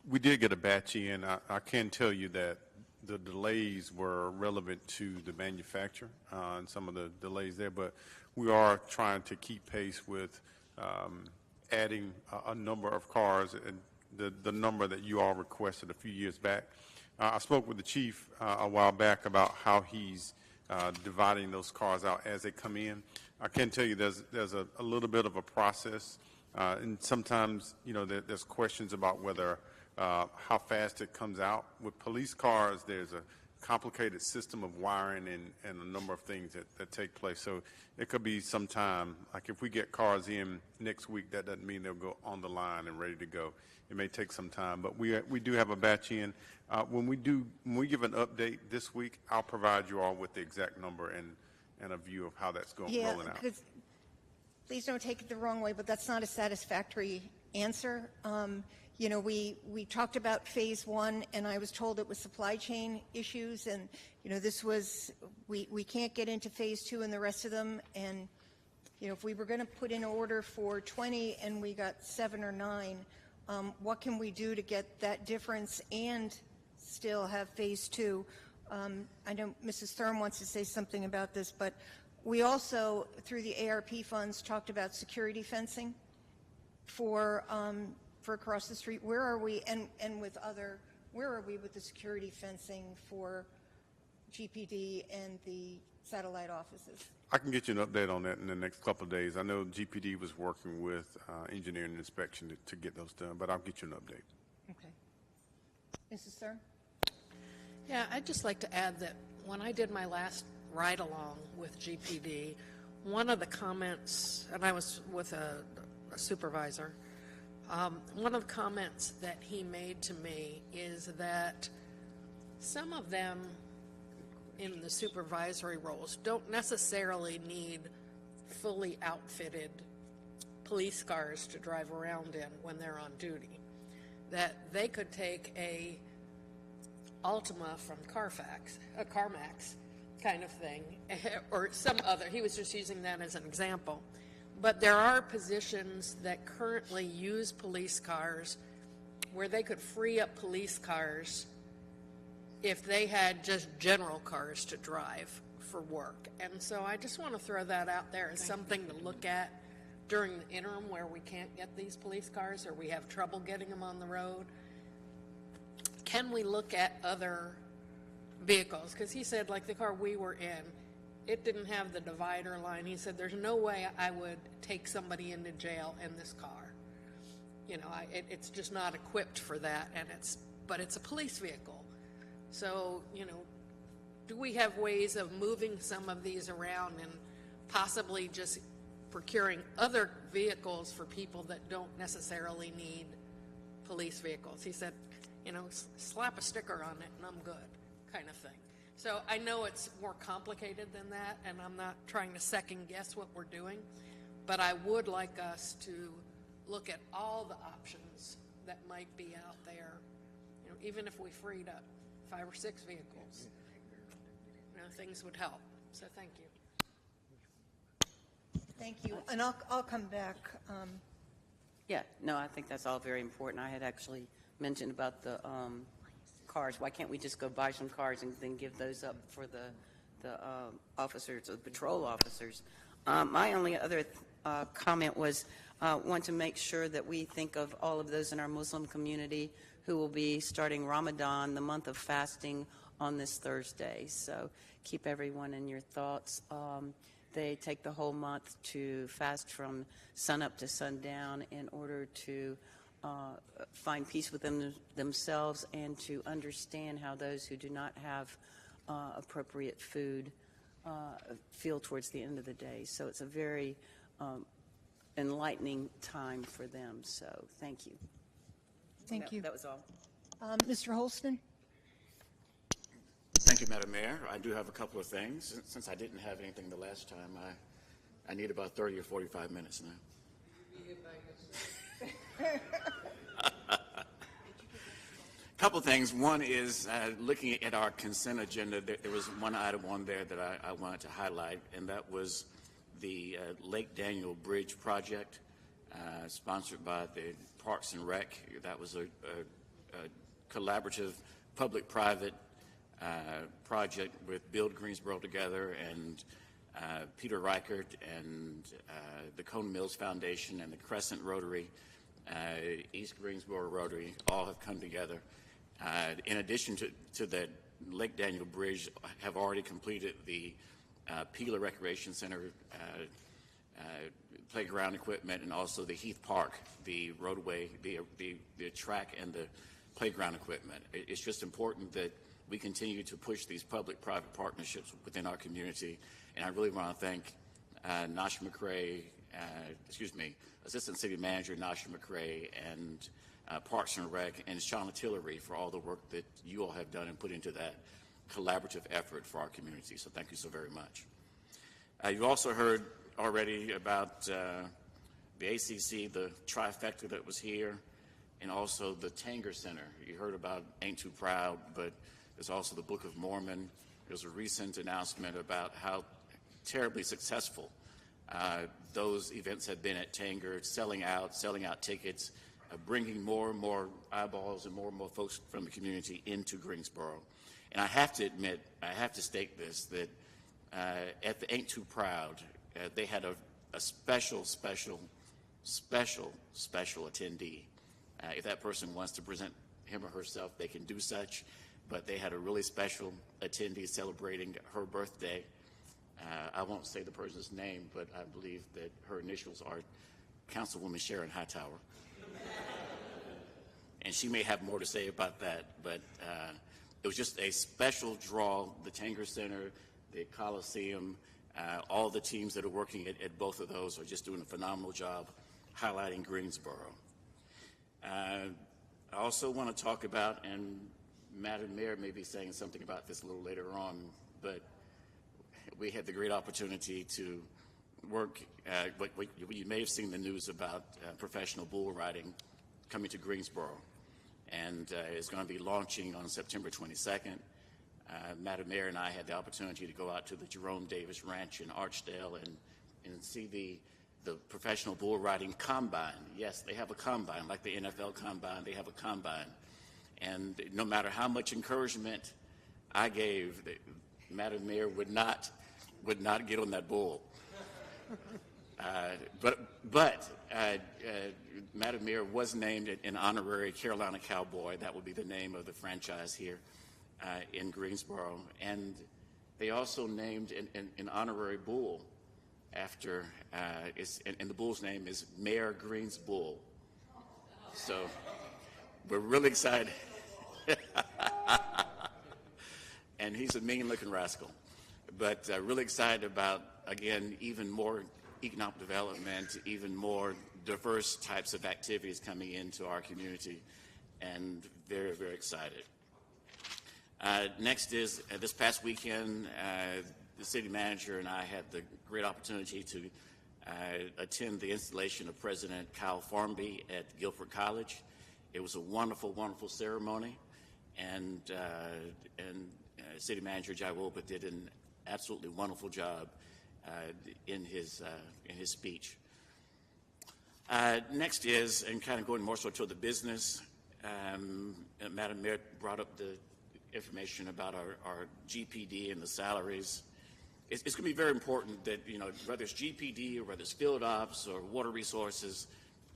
We did get a batch in. I can tell you that the delays were relevant to the manufacturer and some of the delays there, but we are trying to keep pace with adding a number of cars and the number that you all requested a few years back. I spoke with the chief a while back about how he's dividing those cars out as they come in. I can tell you there's a little bit of a process, and sometimes, you know, there's questions about whether how fast it comes out. With police cars, there's a complicated system of wiring and a number of things that take place. So it could be some time. Like if we get cars in next week, that doesn't mean they'll go on the line and ready to go. It may take some time, but we do have a batch in. When we give an update this week, I'll provide you all with the exact number and a view of how that's rolling out. Please don't take it the wrong way, but that's not a satisfactory answer. You know, we talked about phase 1, and I was told it was supply chain issues, and, you know, this was, we can't get into phase 2 and the rest of them, and, you know, if we were going to put in an order for 20 and we got 7 or 9, what can we do to get that difference and still have phase 2? I know Mrs. Thurm wants to say something about this, but we also, through the ARP funds, talked about security fencing for across the street. Where are we, and with other, where are we with the security fencing for GPD and the satellite offices? I can get you an update on that in the next couple of days. I know GPD was working with engineering and inspection to get those done, but I'll get you an update. Okay. Mrs. Thurm? Yeah, I'd just like to add that when I did my last ride-along with GPD, one of the comments, and I was with a supervisor, one of the comments that he made to me is that some of them in the supervisory roles don't necessarily need fully outfitted police cars to drive around in when they're on duty. That they could take a Altima from CarMax kind of thing, or some other, he was just using that as an example. But there are positions that currently use police cars where they could free up police cars if they had just general cars to drive for work. And so I just want to throw that out there as something to look at during the interim where we can't get these police cars or we have trouble getting them on the road. Can we look at other vehicles? Because he said, like the car we were in, it didn't have the divider line. He said, there's no way I would take somebody into jail in this car. You know, it's just not equipped for that, but it's a police vehicle. So, you know, do we have ways of moving some of these around and possibly just procuring other vehicles for people that don't necessarily need police vehicles? He said, you know, slap a sticker on it and I'm good, kind of thing. So I know it's more complicated than that, and I'm not trying to second guess what we're doing, but I would like us to look at all the options that might be out there. You know, even if we freed up 5 or 6 vehicles, you know, things would help. So thank you. Thank you. And I'll come back. Yeah, no, I think that's all very important. I had actually mentioned about the cars. Why can't we just go buy some cars and then give those up for the officers, the patrol officers? My only other comment was want to make sure that we think of all of those in our Muslim community who will be starting Ramadan, the month of fasting, on this Thursday. So keep everyone in your thoughts. They take the whole month to fast from sunup to sundown in order to find peace within themselves and to understand how those who do not have appropriate food feel towards the end of the day. So it's a very enlightening time for them. So thank you. Thank you. That was all. Mr. Holston? Thank you, Madam Mayor. I do have a couple of things. Since I didn't have anything the last time, I need about 30 or 45 minutes now. couple of things. One is looking at our consent agenda, there was one item on there that I wanted to highlight, and that was the Lake Daniel Bridge project, sponsored by the Parks and Rec. That was a collaborative public-private project with Build Greensboro Together and Peter Reichert and the Cone Mills Foundation and the Crescent Rotary, East Greensboro Rotary, all have come together. In addition to that, Lake Daniel Bridge have already completed the Peeler Recreation Center playground equipment, and also the Heath Park, the roadway, the track and the playground equipment. It's just important that we continue to push these public-private partnerships within our community, and I really want to thank Nasha McCray, Assistant City Manager Nasha McCray, and Parks and Rec, and Shauna Tillery for all the work that you all have done and put into that collaborative effort for our community. So thank you so very much. You also heard already about the ACC, the trifecta that was here, and also the Tanger Center. You heard about Ain't Too Proud, but there's also the Book of Mormon. There's a recent announcement about how terribly successful those events have been at Tanger, selling out tickets, bringing more and more eyeballs and more folks from the community into Greensboro. And I have to admit, I have to state this, that at the Ain't Too Proud, they had a special attendee. If that person wants to present him or herself, they can do such, but they had a really special attendee celebrating her birthday. I won't say the person's name, but I believe that her initials are Councilwoman Sharon Hightower. And she may have more to say about that, but it was just a special draw. The Tanger Center, the Coliseum, all the teams that are working at both of those are just doing a phenomenal job highlighting Greensboro. I also want to talk about, and Madam Mayor may be saying something about this a little later on, but we had the great opportunity to work, you may have seen the news about professional bull riding coming to Greensboro, and it's going to be launching on September 22nd. Madam Mayor and I had the opportunity to go out to the Jerome Davis Ranch in Archdale and see the professional bull riding combine. Yes, they have a combine, like the NFL combine, they have a combine. And no matter how much encouragement I gave, Madam Mayor would not get on that bull. But Madam Mayor was named an honorary Carolina Cowboy. That would be the name of the franchise here in Greensboro. And they also named an honorary bull after, and the bull's name is Mayor Green's Bull. So we're really excited. And he's a mean-looking rascal. But really excited about, again, even more economic development, even more diverse types of activities coming into our community, and very, very excited. Next is, this past weekend, the city manager and I had the great opportunity to attend the installation of President Kyle Farmby at Guilford College. It was a wonderful, wonderful ceremony, and City Manager Jai Wolbert did an absolutely wonderful job in his speech. Next is, and kind of going more so to the business, Madam Mayor brought up the information about our GPD and the salaries. It's going to be very important that, whether it's GPD or whether it's field ops or water resources,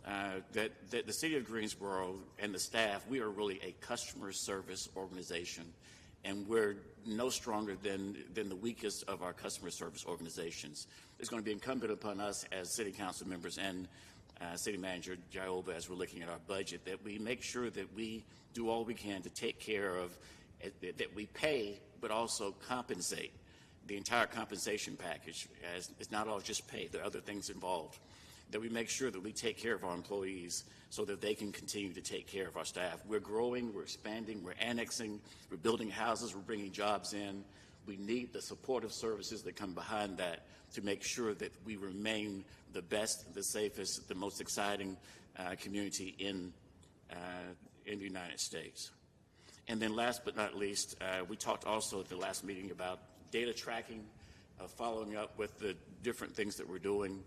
that the City of Greensboro and the staff, we are really a customer service organization, and we're no stronger than the weakest of our customer service organizations. It's going to be incumbent upon us as city council members and City Manager Jai Wolbert, as we're looking at our budget, that we make sure that we do all we can to take care of, that we pay, but also compensate. The entire compensation package, as it's not all just pay, there are other things involved, that we make sure that we take care of our employees so that they can continue to take care of our staff. We're growing, we're expanding, we're annexing, we're building houses, we're bringing jobs in. We need the supportive services that come behind that to make sure that we remain the best, the safest, the most exciting community in the United States. And then last but not least, we talked also at the last meeting about data tracking, following up with the different things that we're doing.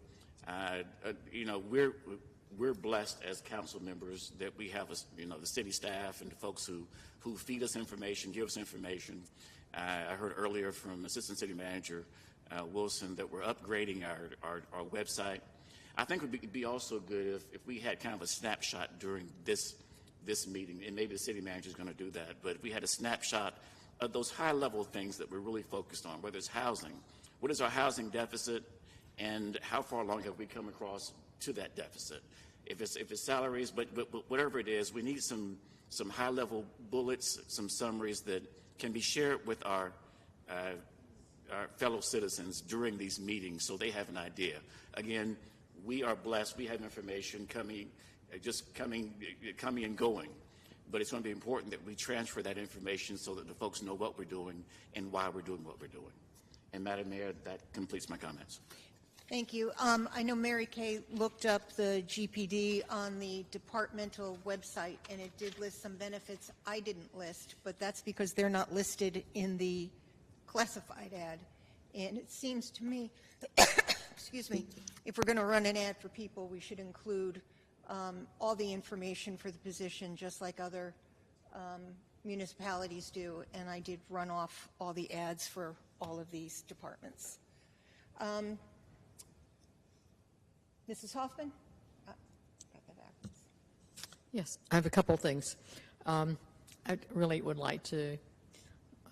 You know, we're blessed as council members that we have, you know, the city staff and the folks who feed us information, give us information. I heard earlier from Assistant City Manager Wilson that we're upgrading our website. I think it would be also good if we had kind of a snapshot during this meeting, and maybe the city manager is going to do that, but if we had a snapshot of those high-level things that we're really focused on, whether it's housing, what is our housing deficit, and how far along have we come across to that deficit? If it's salaries, but whatever it is, we need some high-level bullets, some summaries that can be shared with our fellow citizens during these meetings so they have an idea. Again, we are blessed. We have information coming and going. But it's going to be important that we transfer that information so that the folks know what we're doing and why we're doing what we're doing. And Madam Mayor, that completes my comments. Thank you. I know Mary Kay looked up the GPD on the departmental website, and it did list some benefits I didn't list, but that's because they're not listed in the classified ad. And it seems to me, excuse me, if we're going to run an ad for people, we should include all the information for the position, just like other municipalities do. And I did run off all the ads for all of these departments. Mrs. Hoffman? Got that backwards. Yes, I have a couple things. I really would like to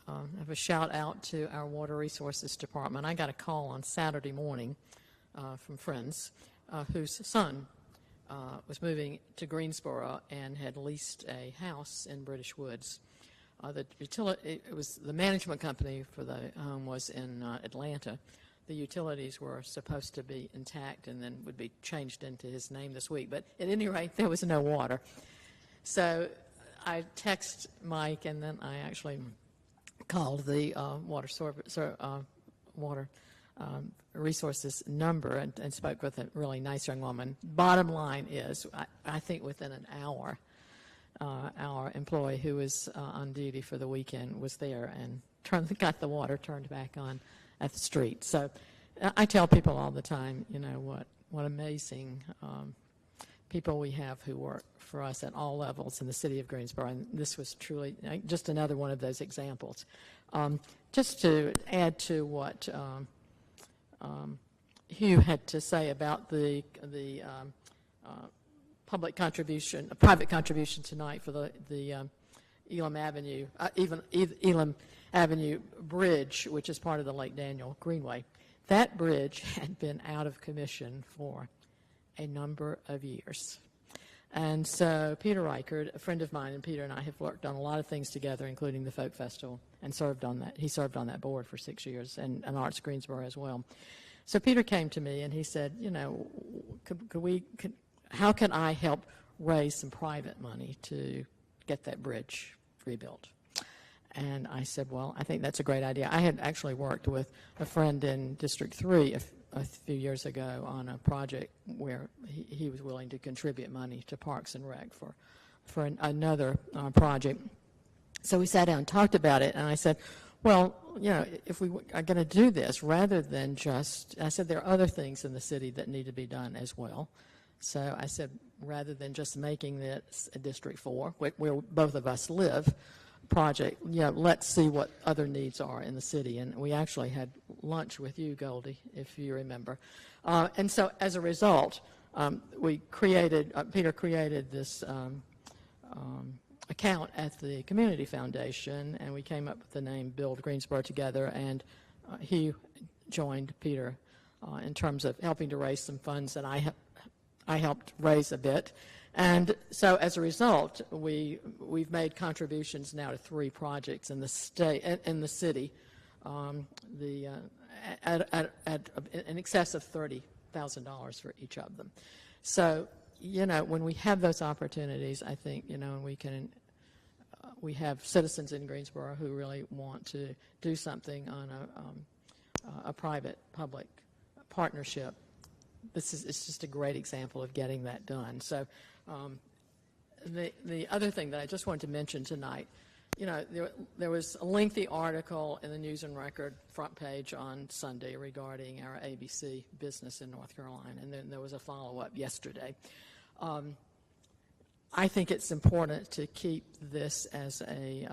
have a shout out to our Water Resources Department. I got a call on Saturday morning from friends whose son was moving to Greensboro and had leased a house in British Woods. It was the management company for the home was in Atlanta. The utilities were supposed to be intact and then would be changed into his name this week. But at any rate, there was no water. So I texted Mike, and then I actually called the water resources number and spoke with a really nice young woman. Bottom line is, I think within an hour, our employee who was on duty for the weekend was there and got the water turned back on at the street. So I tell people all the time, you know, what amazing people we have who work for us at all levels in the city of Greensboro, and this was truly just another one of those examples. Just to add to what Hugh had to say about the private contribution tonight for the Elam Avenue Bridge, which is part of the Lake Daniel Greenway. That bridge had been out of commission for a number of years. And so Peter Reichert, a friend of mine, and Peter and I have worked on a lot of things together, including the Folk Festival, and served on that. He served on that board for 6 years, and Arts Greensboro as well. So Peter came to me and he said, you know, how can I help raise some private money to get that bridge rebuilt? And I said, well, I think that's a great idea. I had actually worked with a friend in District 3 a few years ago on a project where he was willing to contribute money to Parks and Rec for another project. So we sat down and talked about it, and I said, well, you know, if we are going to do this, rather than just, I said, there are other things in the city that need to be done as well. So I said, rather than just making this a District 4, where both of us live, project, you know, let's see what other needs are in the city. And we actually had lunch with you, Goldie, if you remember. And so as a result, Peter created this account at the Community Foundation, and we came up with the name Build Greensboro Together, and he joined Peter in terms of helping to raise some funds, and I helped raise a bit. And so as a result, we've made contributions now to 3 projects in the city, in excess of $30,000 for each of them. So, you know, when we have those opportunities, I think, you know, we have citizens in Greensboro who really want to do something on a private-public partnership. It's just a great example of getting that done. So the other thing that I just wanted to mention tonight, there was a lengthy article in the News and Record front page on Sunday regarding our ABC business in North Carolina, and then there was a follow-up yesterday. I think it's important to keep this as a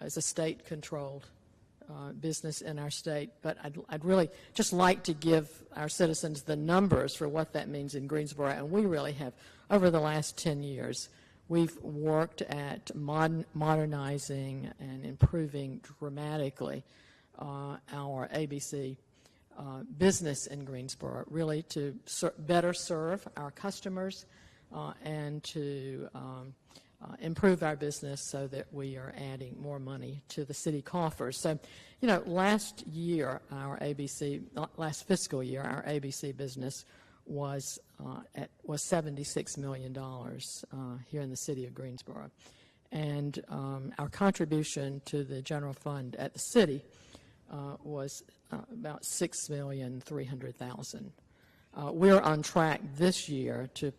state-controlled business in our state, but I'd really just like to give our citizens the numbers for what that means in Greensboro, and we really have, over the last 10 years, we've worked at modernizing and improving dramatically our ABC business in Greensboro, really to better serve our customers and to improve our business so that we are adding more money to the city coffers. So, last fiscal year, our ABC business was $76 million here in the city of Greensboro. And our contribution to the general fund at the city was about $6,300,000. We're on track this year to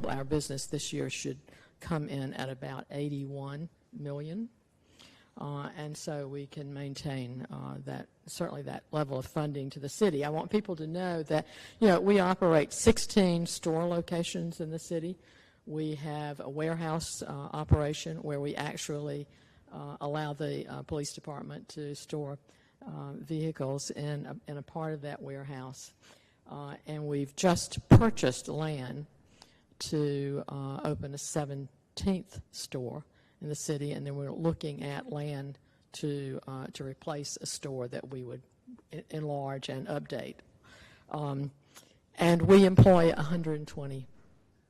our business this year should come in at about $81 million. And so we can maintain certainly that level of funding to the city. I want people to know that, we operate 16 store locations in the city. We have a warehouse operation where we actually allow the police department to store vehicles in a part of that warehouse. And we've just purchased land to open a 17th store in the city, and then we're looking at land to replace a store that we would enlarge and update. And we employ 120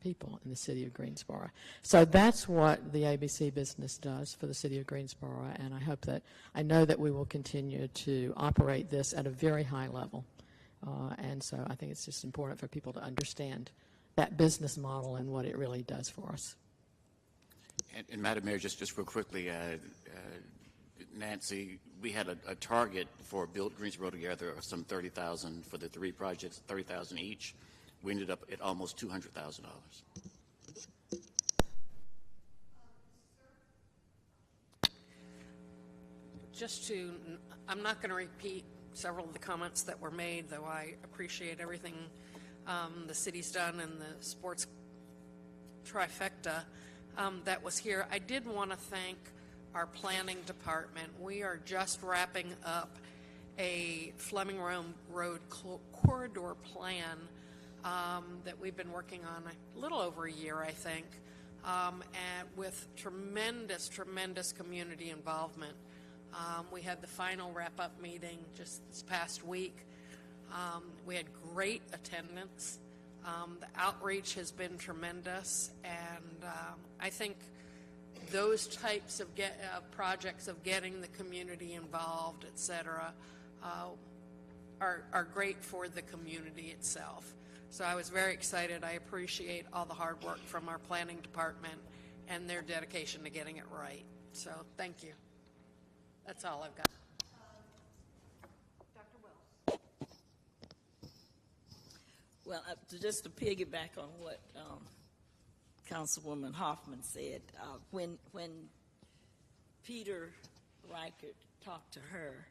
people in the city of Greensboro. So that's what the ABC business does for the city of Greensboro, and I know that we will continue to operate this at a very high level. And so I think it's just important for people to understand that business model and what it really does for us. And Madam Mayor, just real quickly, Nancy, we had a target for Build Greensboro Together of some $30,000 for the 3 projects, $30,000 each. We ended up at almost $200,000. I'm not going to repeat several of the comments that were made, though I appreciate everything the city's done and the sports trifecta that was here. I did want to thank our planning department. We are just wrapping up a Fleming Road corridor plan that we've been working on a little over a year, I think, and with tremendous community involvement. We had the final wrap-up meeting just this past week. We had great attendance. The outreach has been tremendous, and I think those types of projects of getting the community involved, et cetera, are great for the community itself. So I was very excited. I appreciate all the hard work from our planning department and their dedication to getting it right. So thank you. That's all I've got. Dr. Wells. Well, just to piggyback on what Councilwoman Hoffman said, when Peter Reichert talked to her,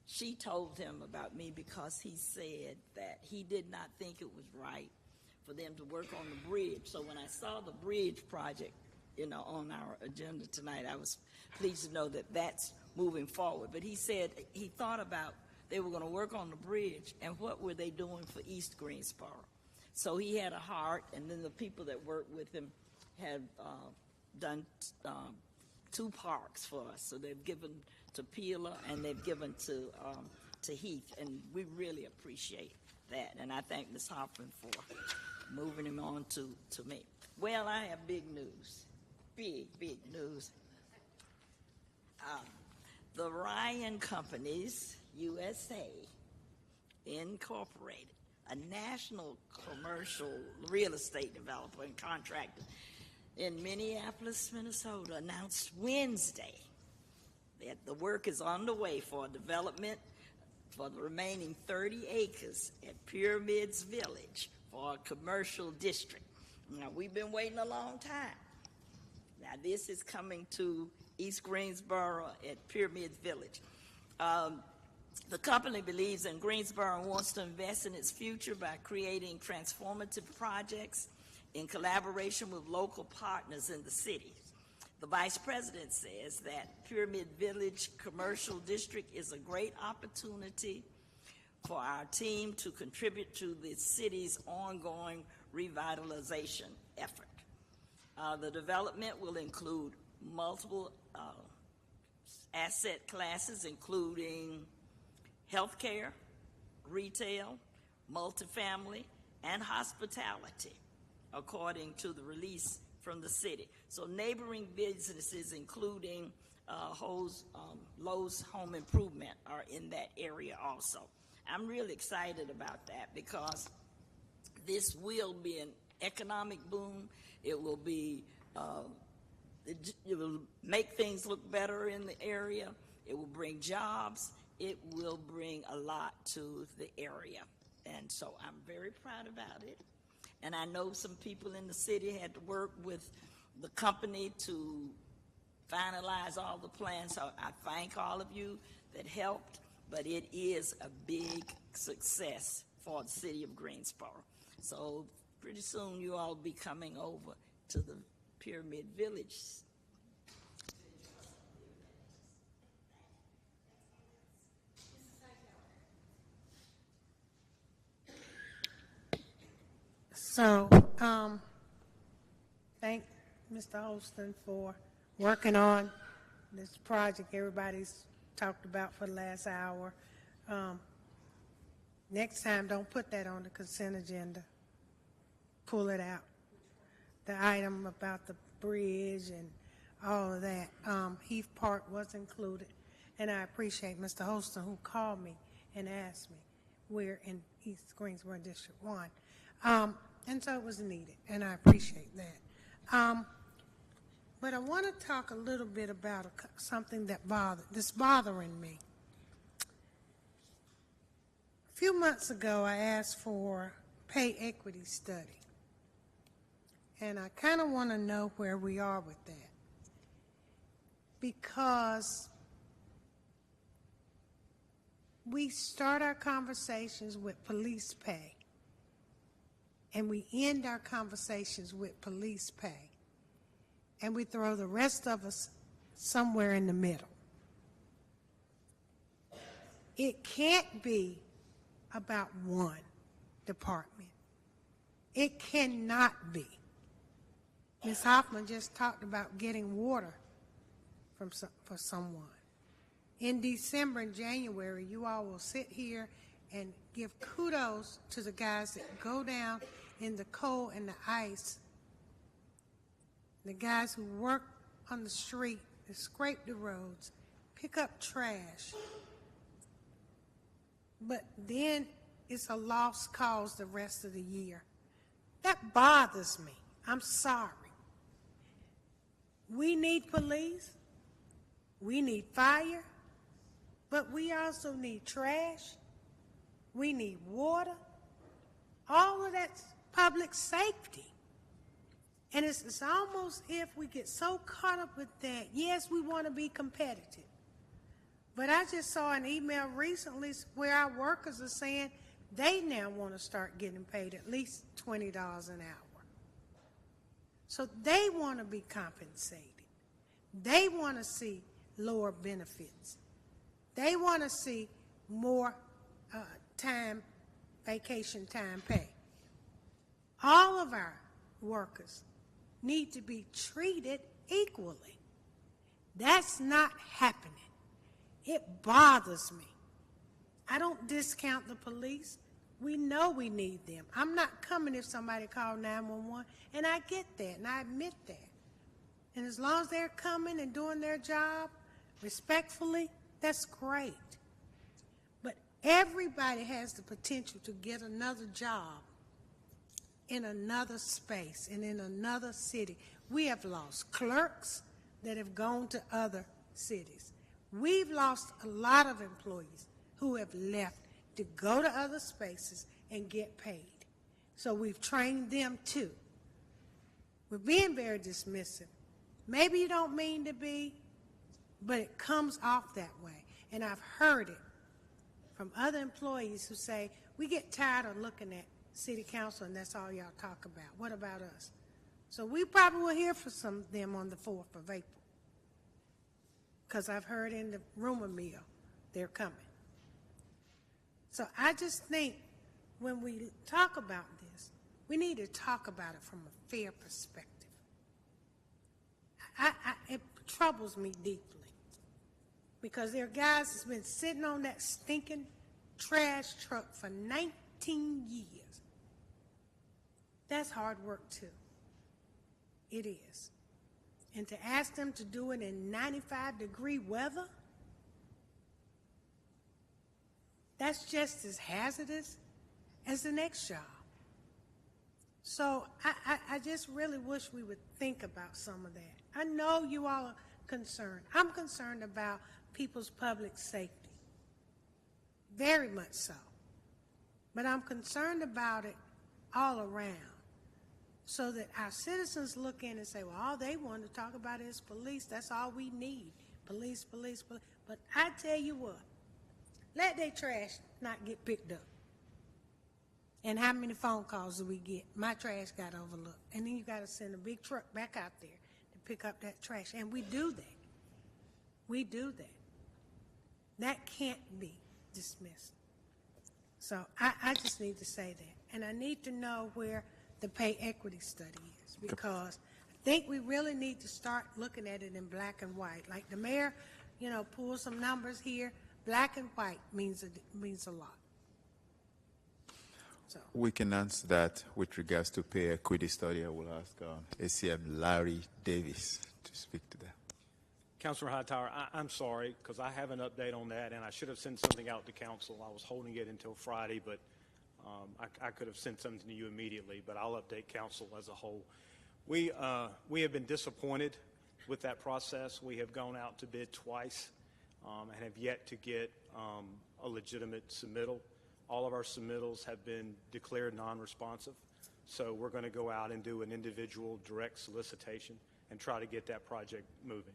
she told him about me because he said that he did not think it was right for them to work on the bridge. So when I saw the bridge project, on our agenda tonight, I was pleased to know that that's moving forward. But he said he thought about they were going to work on the bridge, and what were they doing for East Greensboro? So he had a heart, and then the people that worked with him had done 2 parks for us. So they've given to Peeler and they've given to Heath, and we really appreciate that. And I thank Ms. Hoffman for moving him on to me. Well, I have big news. Big news. The Ryan Companies USA Incorporated, a national commercial real estate developer and contractor in Minneapolis, Minnesota, announced Wednesday that the work is underway for development for the remaining 30 acres at Pyramids Village for a commercial district. Now, we've been waiting a long time Now, this is coming to East Greensboro at Pyramid Village. The company believes in Greensboro and wants to invest in its future by creating transformative projects in collaboration with local partners in the city. The vice president says that Pyramid Village Commercial District is a great opportunity for our team to contribute to the city's ongoing revitalization effort. The development will include multiple asset classes, including healthcare, retail, multifamily, and hospitality, according to the release from the city. So neighboring businesses, including Lowe's Home Improvement, are in that area also. I'm really excited about that because this will be an economic boom. It will be, it will make things look better in the area. It will bring jobs. It will bring a lot to the area. And so I'm very proud about it. And I know some people in the city had to work with the company to finalize all the plans. So I thank all of you that helped, but it is a big success for the city of Greensboro. So pretty soon you all will be coming over to the Pyramid Village. So, thank Mr. Holston for working on this project everybody's talked about for the last hour. Next time, don't put that on the consent agenda. Pull it out. The item about the bridge and all of that. Heath Park was included, and I appreciate Mr. Holston who called me and asked me. We're in East Greensboro District 1. And so it was needed, and I appreciate that. But I want to talk a little bit about something that's bothering me. A few months ago, I asked for pay equity study, and I kind of want to know where we are with that, because we start our conversations with police pay, and we end our conversations with police pay, and we throw the rest of us somewhere in the middle. It can't be about one department. It cannot be. Ms. Hoffman just talked about getting water for someone. In December and January, you all will sit here and give kudos to the guys that go down in the cold and the ice, the guys who work on the street, that scrape the roads, pick up trash. But then it's a lost cause the rest of the year. That bothers me. I'm sorry. We need police. We need fire. But we also need trash. We need water. All of that's public safety. And it's almost if we get so caught up with that. Yes, we want to be competitive. But I just saw an email recently where our workers are saying they now want to start getting paid at least $20 an hour. So they want to be compensated. They want to see lower benefits. They want to see more vacation time pay. All of our workers need to be treated equally. That's not happening. It bothers me. I don't discount the police. We know we need them. I'm not coming if somebody called 911, and I get that, and I admit that. And as long as they're coming and doing their job respectfully, that's great. But everybody has the potential to get another job in another space and in another city. We have lost clerks that have gone to other cities. We've lost a lot of employees who have left to go to other spaces and get paid. So we've trained them too. We're being very dismissive Maybe you don't mean to be, but it comes off that way. And I've heard it from other employees who say, we get tired of looking at city council and that's all y'all talk about. What about us? So we probably will hear from some of them on the 4th of April. Because I've heard in the rumor mill they're coming. So I just think when we talk about this, we need to talk about it from a fair perspective. It troubles me deeply because there are guys that's been sitting on that stinking trash truck for 19 years. That's hard work too. It is. And to ask them to do it in 95-degree weather, that's just as hazardous as the next job. So I just really wish we would think about some of that. I know you all are concerned. I'm concerned about people's public safety, very much so. But I'm concerned about it all around so that our citizens look in and say, well, all they want to talk about is police. That's all we need, police, police, police. But I tell you what, let their trash not get picked up. And how many phone calls do we get? My trash got overlooked. And then you got to send a big truck back out there to pick up that trash. And we do that. We do that. That can't be dismissed. So I just need to say that. And I need to know where the pay equity study is, because I think we really need to start looking at it in black and white. Like the mayor, pull some numbers here. Black and white means a lot. So. We can answer that with regards to pay equity study. I will ask ACM Larry Davis to speak to that. Councilor Hightower, I'm sorry, because I have an update on that, and I should have sent something out to council. I was holding it until Friday, but I could have sent something to you immediately, but I'll update council as a whole. We have been disappointed with that process. We have gone out to bid twice and have yet to get a legitimate submittal. All of our submittals have been declared non-responsive, so we're going to go out and do an individual direct solicitation and try to get that project moving.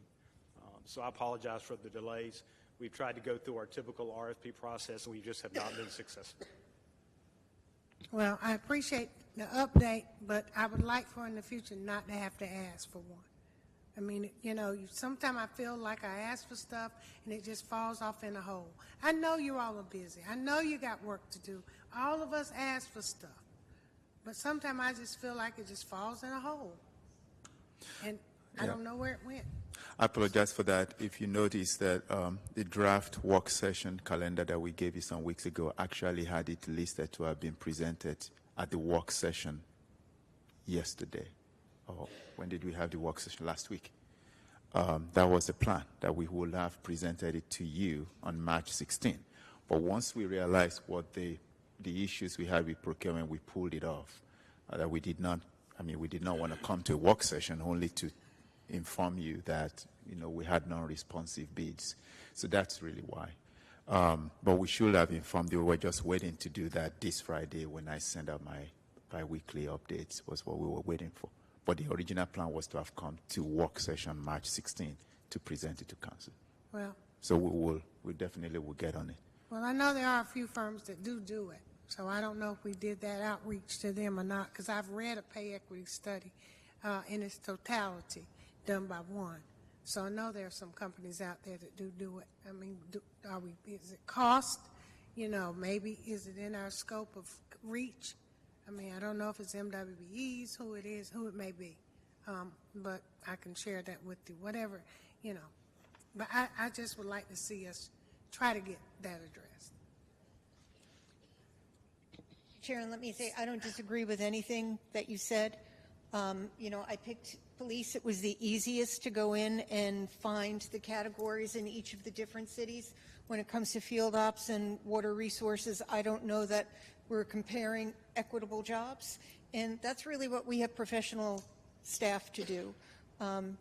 So I apologize for the delays. We've tried to go through our typical RFP process, and we just have not been successful. Well, I appreciate the update, but I would like for in the future not to have to ask for one. I mean, sometimes I feel like I ask for stuff and it just falls off in a hole. I know you all are busy. I know you got work to do. All of us ask for stuff. But sometimes I just feel like it just falls in a hole. And I don't know where it went. I apologize for that. If you notice that the draft work session calendar that we gave you some weeks ago actually had it listed to have been presented at the work session yesterday. Oh, when did we have the work session? Last week. That was the plan, that we would have presented it to you on March 16. But once we realized what the issues we had with procurement, we pulled it off. That we did not want to come to a work session only to inform you that we had non-responsive bids. So that's really why. But we should have informed you. We were just waiting to do that this Friday when I send out my bi-weekly updates, was what we were waiting for. But the original plan was to have come to work session March 16 to present it to council. Well. So we definitely will get on it. Well, I know there are a few firms that do it. So I don't know if we did that outreach to them or not, because I've read a pay equity study in its totality done by one. So I know there are some companies out there that do it. I mean, is it cost? Maybe is it in our scope of reach? I mean, I don't know if it's MWBEs, who it is, who it may be. But I can share that with you, whatever, But I just would like to see us try to get that addressed. Sharon, let me say, I don't disagree with anything that you said. I picked police. It was the easiest to go in and find the categories in each of the different cities. When it comes to field ops and water resources, I don't know that we're comparing equitable jobs. And that's really what we have professional staff to do. I'm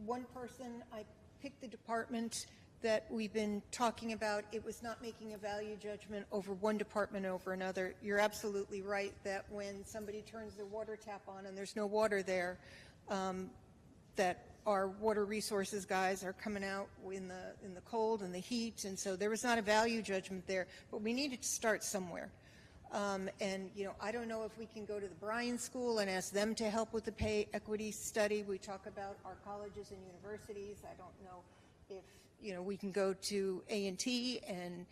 one person. I picked the department that we've been talking about. It was not making a value judgment over one department over another. You're absolutely right that when somebody turns their water tap on and there's no water there, that our water resources guys are coming out in the cold and the heat, and so there was not a value judgment there, but we needed to start somewhere. And, you know, I don't know if we can go to the Bryan School and ask them to help with the pay equity study. We talk about our colleges and universities. I don't know if, you know, we can go to A&T and,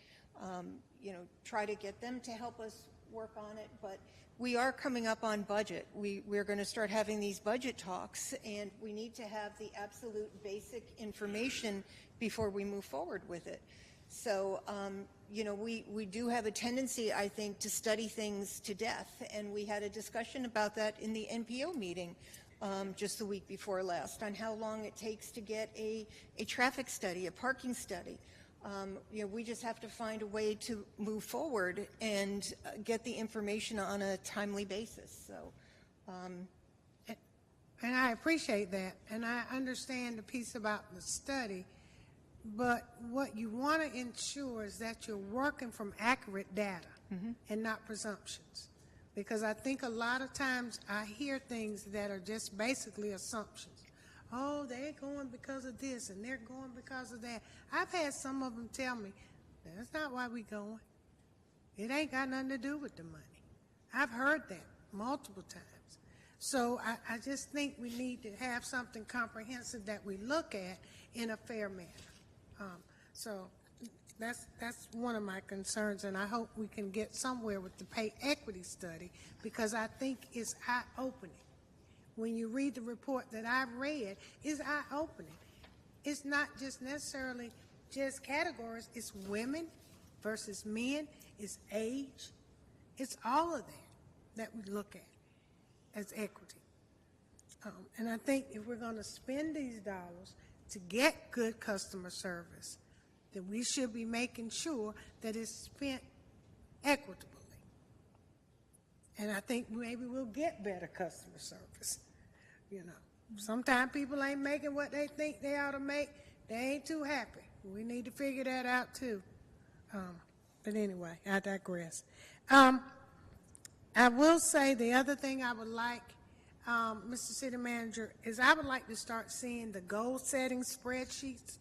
you know, try to get them to help us work on it. But we are coming up on budget. We're going to start having these budget talks, and we need to have the absolute basic information before we move forward with it. So, you know, we do have a tendency, I think, to study things to death, and we had a discussion about that in the NPO meeting just the week before last on how long it takes to get a traffic study, a parking study. You know, we just have to find a way to move forward and get the information on a timely basis. So, and I appreciate that, and I understand the piece about the study, but what you want to ensure is that you're working from accurate data and not presumptions, because I think a lot of times I hear things that are just basically assumptions. Oh, they're going because of this, and they're going because of that. I've had some of them tell me, that's not why we're going. It ain't got nothing to do with the money. I've heard that multiple times. So I just think we need to have something comprehensive that we look at in a fair manner. So that's one of my concerns, and I hope we can get somewhere with the pay equity study, because I think it's eye-opening. When you read the report that I've read, it's eye-opening. It's not just necessarily just categories. It's women versus men. It's age. It's all of that we look at as equity. And I think if we're going to spend these dollars to get good customer service, then we should be making sure that it's spent equitably. And I think maybe we'll get better customer service. You know, sometimes people ain't making what they think they ought to make. They ain't too happy. We need to figure that out too. But anyway, I digress. I will say the other thing I would like, Mr. City Manager, is I would like to start seeing the goal-setting spreadsheets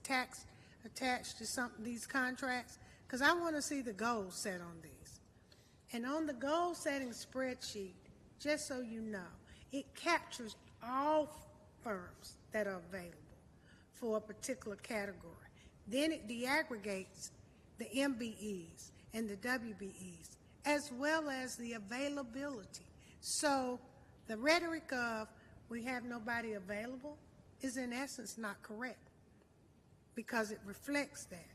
attached to some of these contracts, because I want to see the goals set on these. And on the goal-setting spreadsheet, just so you know, it captures all firms that are available for a particular category. Then it deaggregates the MBEs and the WBEs, as well as the availability. So the rhetoric of we have nobody available is in essence not correct, because it reflects that.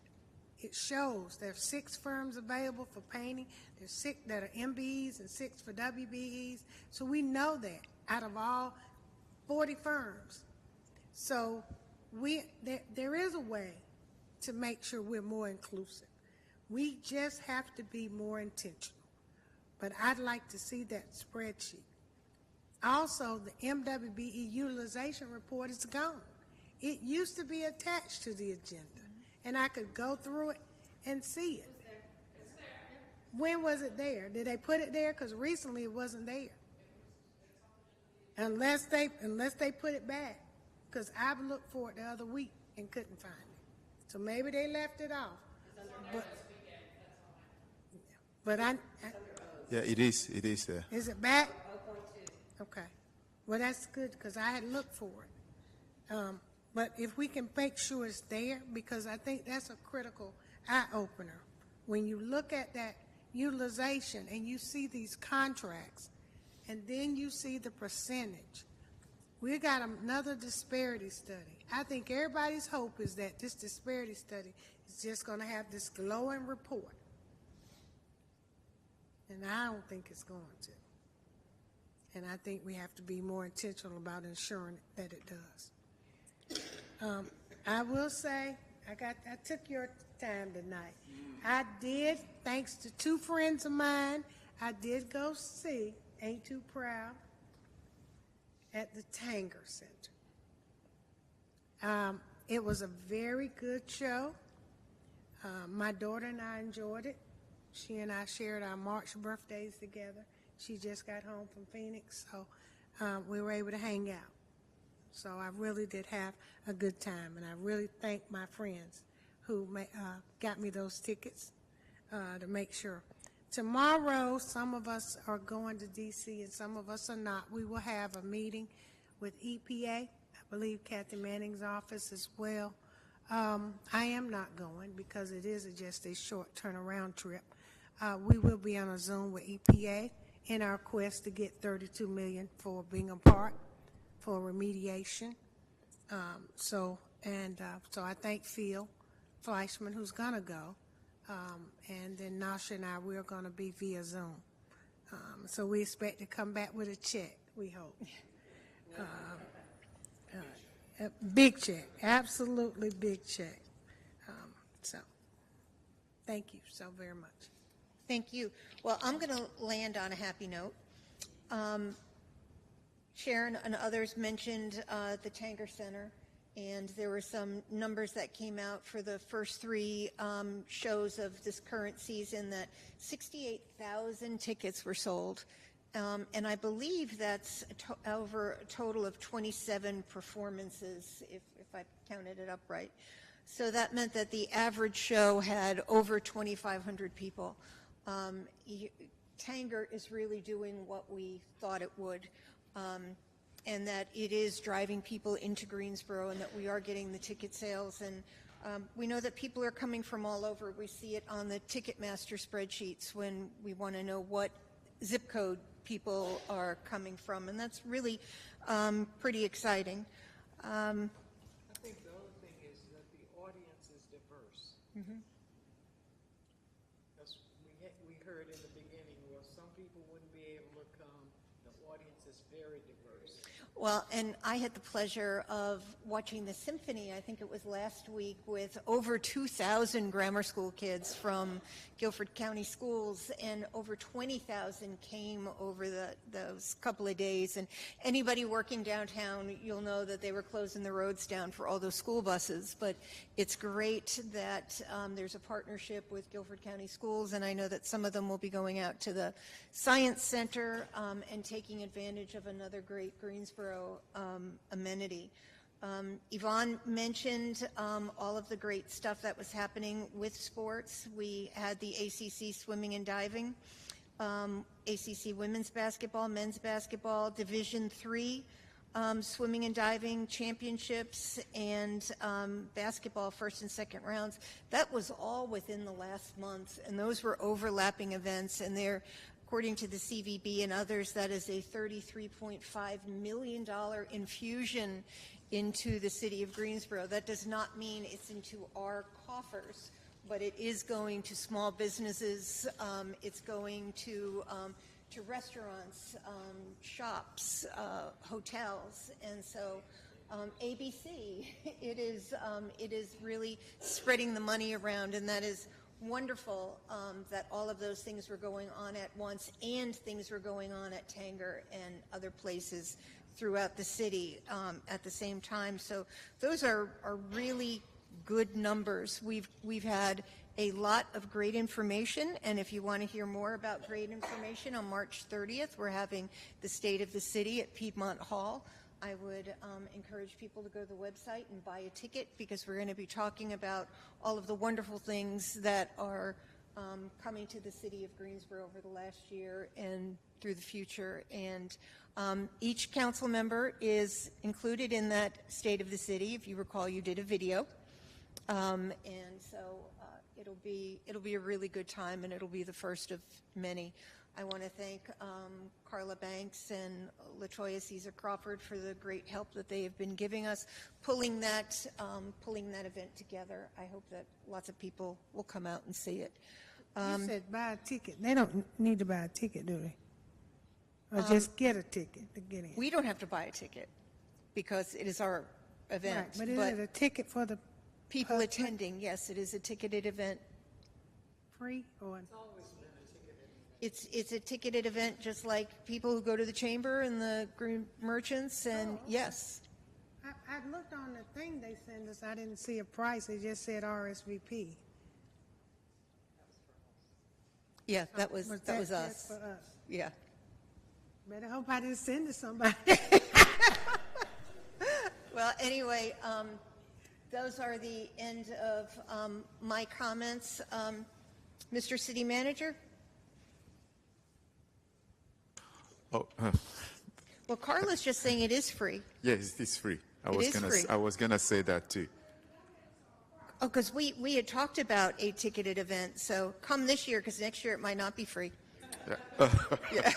It shows there are 6 firms available for painting, there's 6 that are MBEs and 6 for WBEs. So we know that out of all 40 firms. So there is a way to make sure we're more inclusive. We just have to be more intentional. But I'd like to see that spreadsheet. Also, the MWBE utilization report is gone. It used to be attached to the agenda, and I could go through it and see it. It's there. When was it there? Did they put it there? Because recently it wasn't there. Unless they put it back, because I've looked for it the other week and couldn't find it. So maybe they left it off. But yeah, it is there. Is it back? Okay. Well, that's good, because I had looked for it. But if we can make sure it's there, because I think that's a critical eye-opener. When you look at that utilization and you see these contracts, and then you see the percentage, we got another disparity study. I think everybody's hope is that this disparity study is just going to have this glowing report. And I don't think it's going to. And I think we have to be more intentional about ensuring that it does. I will say, I took your time tonight. I did, thanks to 2 friends of mine, I did go see Ain't Too Proud at the Tanger Center. It was a very good show. My daughter and I enjoyed it. She and I shared our March birthdays together. She just got home from Phoenix, so we were able to hang out. So I really did have a good time, and I really thank my friends who got me those tickets to make sure. Tomorrow, some of us are going to D.C. and some of us are not. We will have a meeting with EPA, I believe Kathy Manning's office as well. I am not going because it is just a short turnaround trip. We will be on a Zoom with EPA in our quest to get $32 million for Bingham Park for remediation. So I thank Phil Fleischman, who's going to go. And then Nasha and I, we're going to be via Zoom. So we expect to come back with a check, we hope. A big check, absolutely big check. So thank you so very much. Thank you. Well, I'm going to land on a happy note. Sharon and others mentioned the Tanger Center, and there were some numbers that came out for the first three shows of this current season that 68,000 tickets were sold. And I believe that's over a total of 27 performances, if I counted it up right. So that meant that the average show had over 2,500 people. Tanger is really doing what we thought it would. And that it is driving people into Greensboro, and that we are getting the ticket sales. And we know that people are coming from all over. We see it on the Ticketmaster spreadsheets when we want to know what zip code people are coming from, and that's really pretty exciting. I think the other thing is that the audience is diverse. Mm-hmm. That's, we heard in the beginning, well, some people wouldn't be able to come. The audience is very diverse. Well, and I had the pleasure of watching the symphony, I think it was last week, with over 2,000 grammar school kids from Guilford County Schools, and over 20,000 came over those couple of days. And anybody working downtown, you'll know that they were closing the roads down for all those school buses. But it's great that there's a partnership with Guilford County Schools, and I know that some of them will be going out to the Science Center and taking advantage of another great Greensboro amenity. Yvonne mentioned all of the great stuff that was happening with sports. We had the ACC swimming and diving, ACC women's basketball, men's basketball, Division III swimming and diving championships, and basketball first and second rounds. That was all within the last month, and those were overlapping events, and they're, according to the CVB and others, that is a $33.5 million infusion into the city of Greensboro. That does not mean it's into our coffers, but it is going to small businesses. It's going to restaurants, shops, hotels, and so ABC. It is really spreading the money around, and that is wonderful that all of those things were going on at once, and things were going on at Tanger and other places throughout the city at the same time. So those are really good numbers. We've had a lot of great information, and if you want to hear more about great information, on March 30th, we're having the State of the City at Piedmont Hall. I would encourage people to go to the website and buy a ticket, because we're going to be talking about all of the wonderful things that are coming to the city of Greensboro over the last year and through the future. And each council member is included in that State of the City. If you recall, you did a video. And so it'll be a really good time, and it'll be the first of many. I want to thank Carla Banks and LaToya Caesar Crawford for the great help that they have been giving us, pulling that event together. I hope that lots of people will come out and see it. You said buy a ticket. They don't need to buy a ticket, do they? Or just get a ticket to get in? We don't have to buy a ticket because it is our event. Right, but is it a ticket for the people attending? Yes, it is a ticketed event. Free or? It's a ticketed event, just like people who go to the chamber and the green merchants, and yes. I looked on the thing they sent us. I didn't see a price. It just said RSVP. Yeah, that was us. For us. Yeah. Better hope I didn't send to somebody. Well, anyway, those are the end of my comments. Mr. City Manager? Oh, Well, Carla's just saying it is free. yes, it's free. It is free. I was gonna say that too. Oh, because we had talked about a ticketed event, so come this year, because next year it might not be free. Yeah.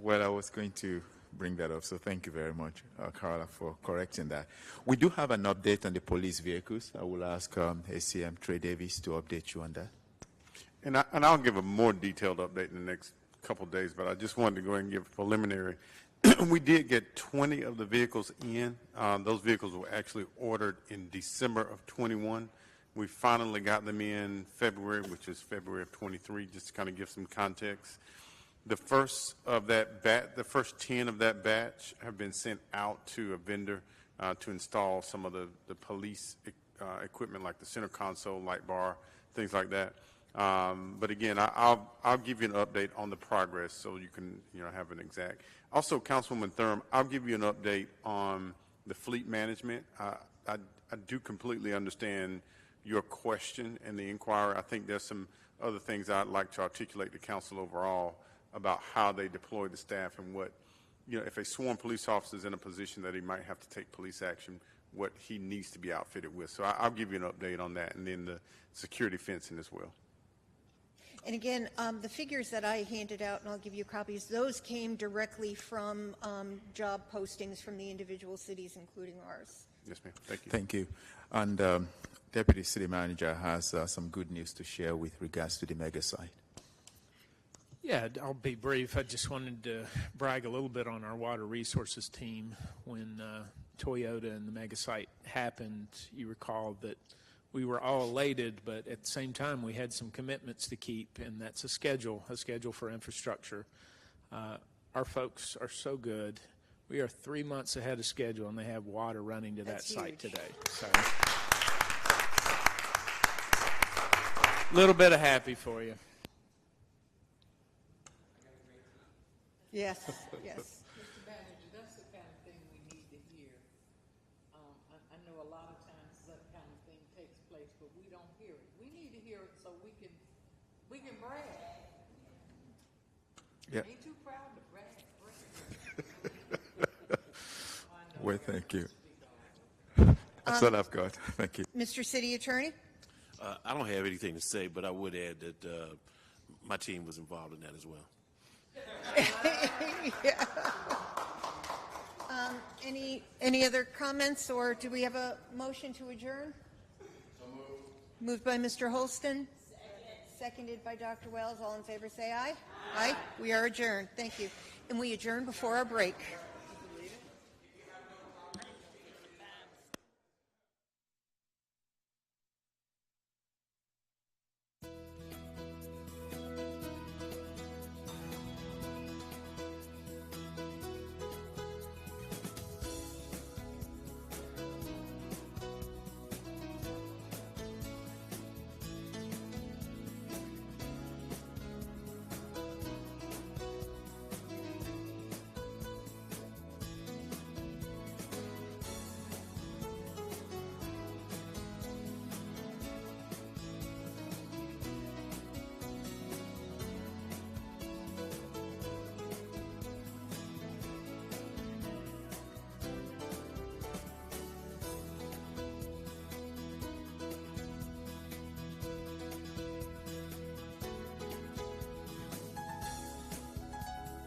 Well, I was going to bring that up, so thank you very much, Carla, for correcting that. We do have an update on the police vehicles. I will ask ACM Trey Davis to update you on that. And I'll give a more detailed update in the next couple of days, but I just wanted to go ahead and give a preliminary. We did get 20 of the vehicles in. Those vehicles were actually ordered in December of 21. We finally got them in February, which is February of 23, just to kind of give some context. The first 10 of that batch have been sent out to a vendor to install some of the police equipment, like the center console, light bar, things like that. But again, I'll give you an update on the progress so you can have an exact. Also, Councilwoman Thurm, I'll give you an update on the fleet management. I do completely understand your question and the inquiry. I think there's some other things I'd like to articulate to council overall about how they deploy the staff and what, if a sworn police officer is in a position that he might have to take police action, what he needs to be outfitted with. So I'll give you an update on that, and then the security fencing as well. And again, the figures that I handed out, and I'll give you copies, those came directly from job postings from the individual cities, including ours. Yes, ma'am. Thank you. Thank you. And Deputy City Manager has some good news to share with regards to the mega site. Yeah, I'll be brief. I just wanted to brag a little bit on our water resources team. When Toyota and the mega site happened, you recall that we were all elated, but at the same time we had some commitments to keep, and that's a schedule for infrastructure. Our folks are so good. We are 3 months ahead of schedule, and they have water running to that site today. So, a little bit of happy for you. Yes, yes. Mr. Manager, that's the kind of thing we need to hear. I know a lot of times that kind of thing takes place, but we don't hear it. We need to hear it so we can brag. Yeah. Ain't too proud to brag. Well, thank you. That's all I've got. Thank you. Mr. City Attorney? I don't have anything to say, but I would add that my team was involved in that as well. Yeah. Any other comments, or do we have a motion to adjourn? So moved by Mr. Holston. Seconded by Dr. Wells. All in favor say aye. Aye. We are adjourned. Thank you. And we adjourn before our break.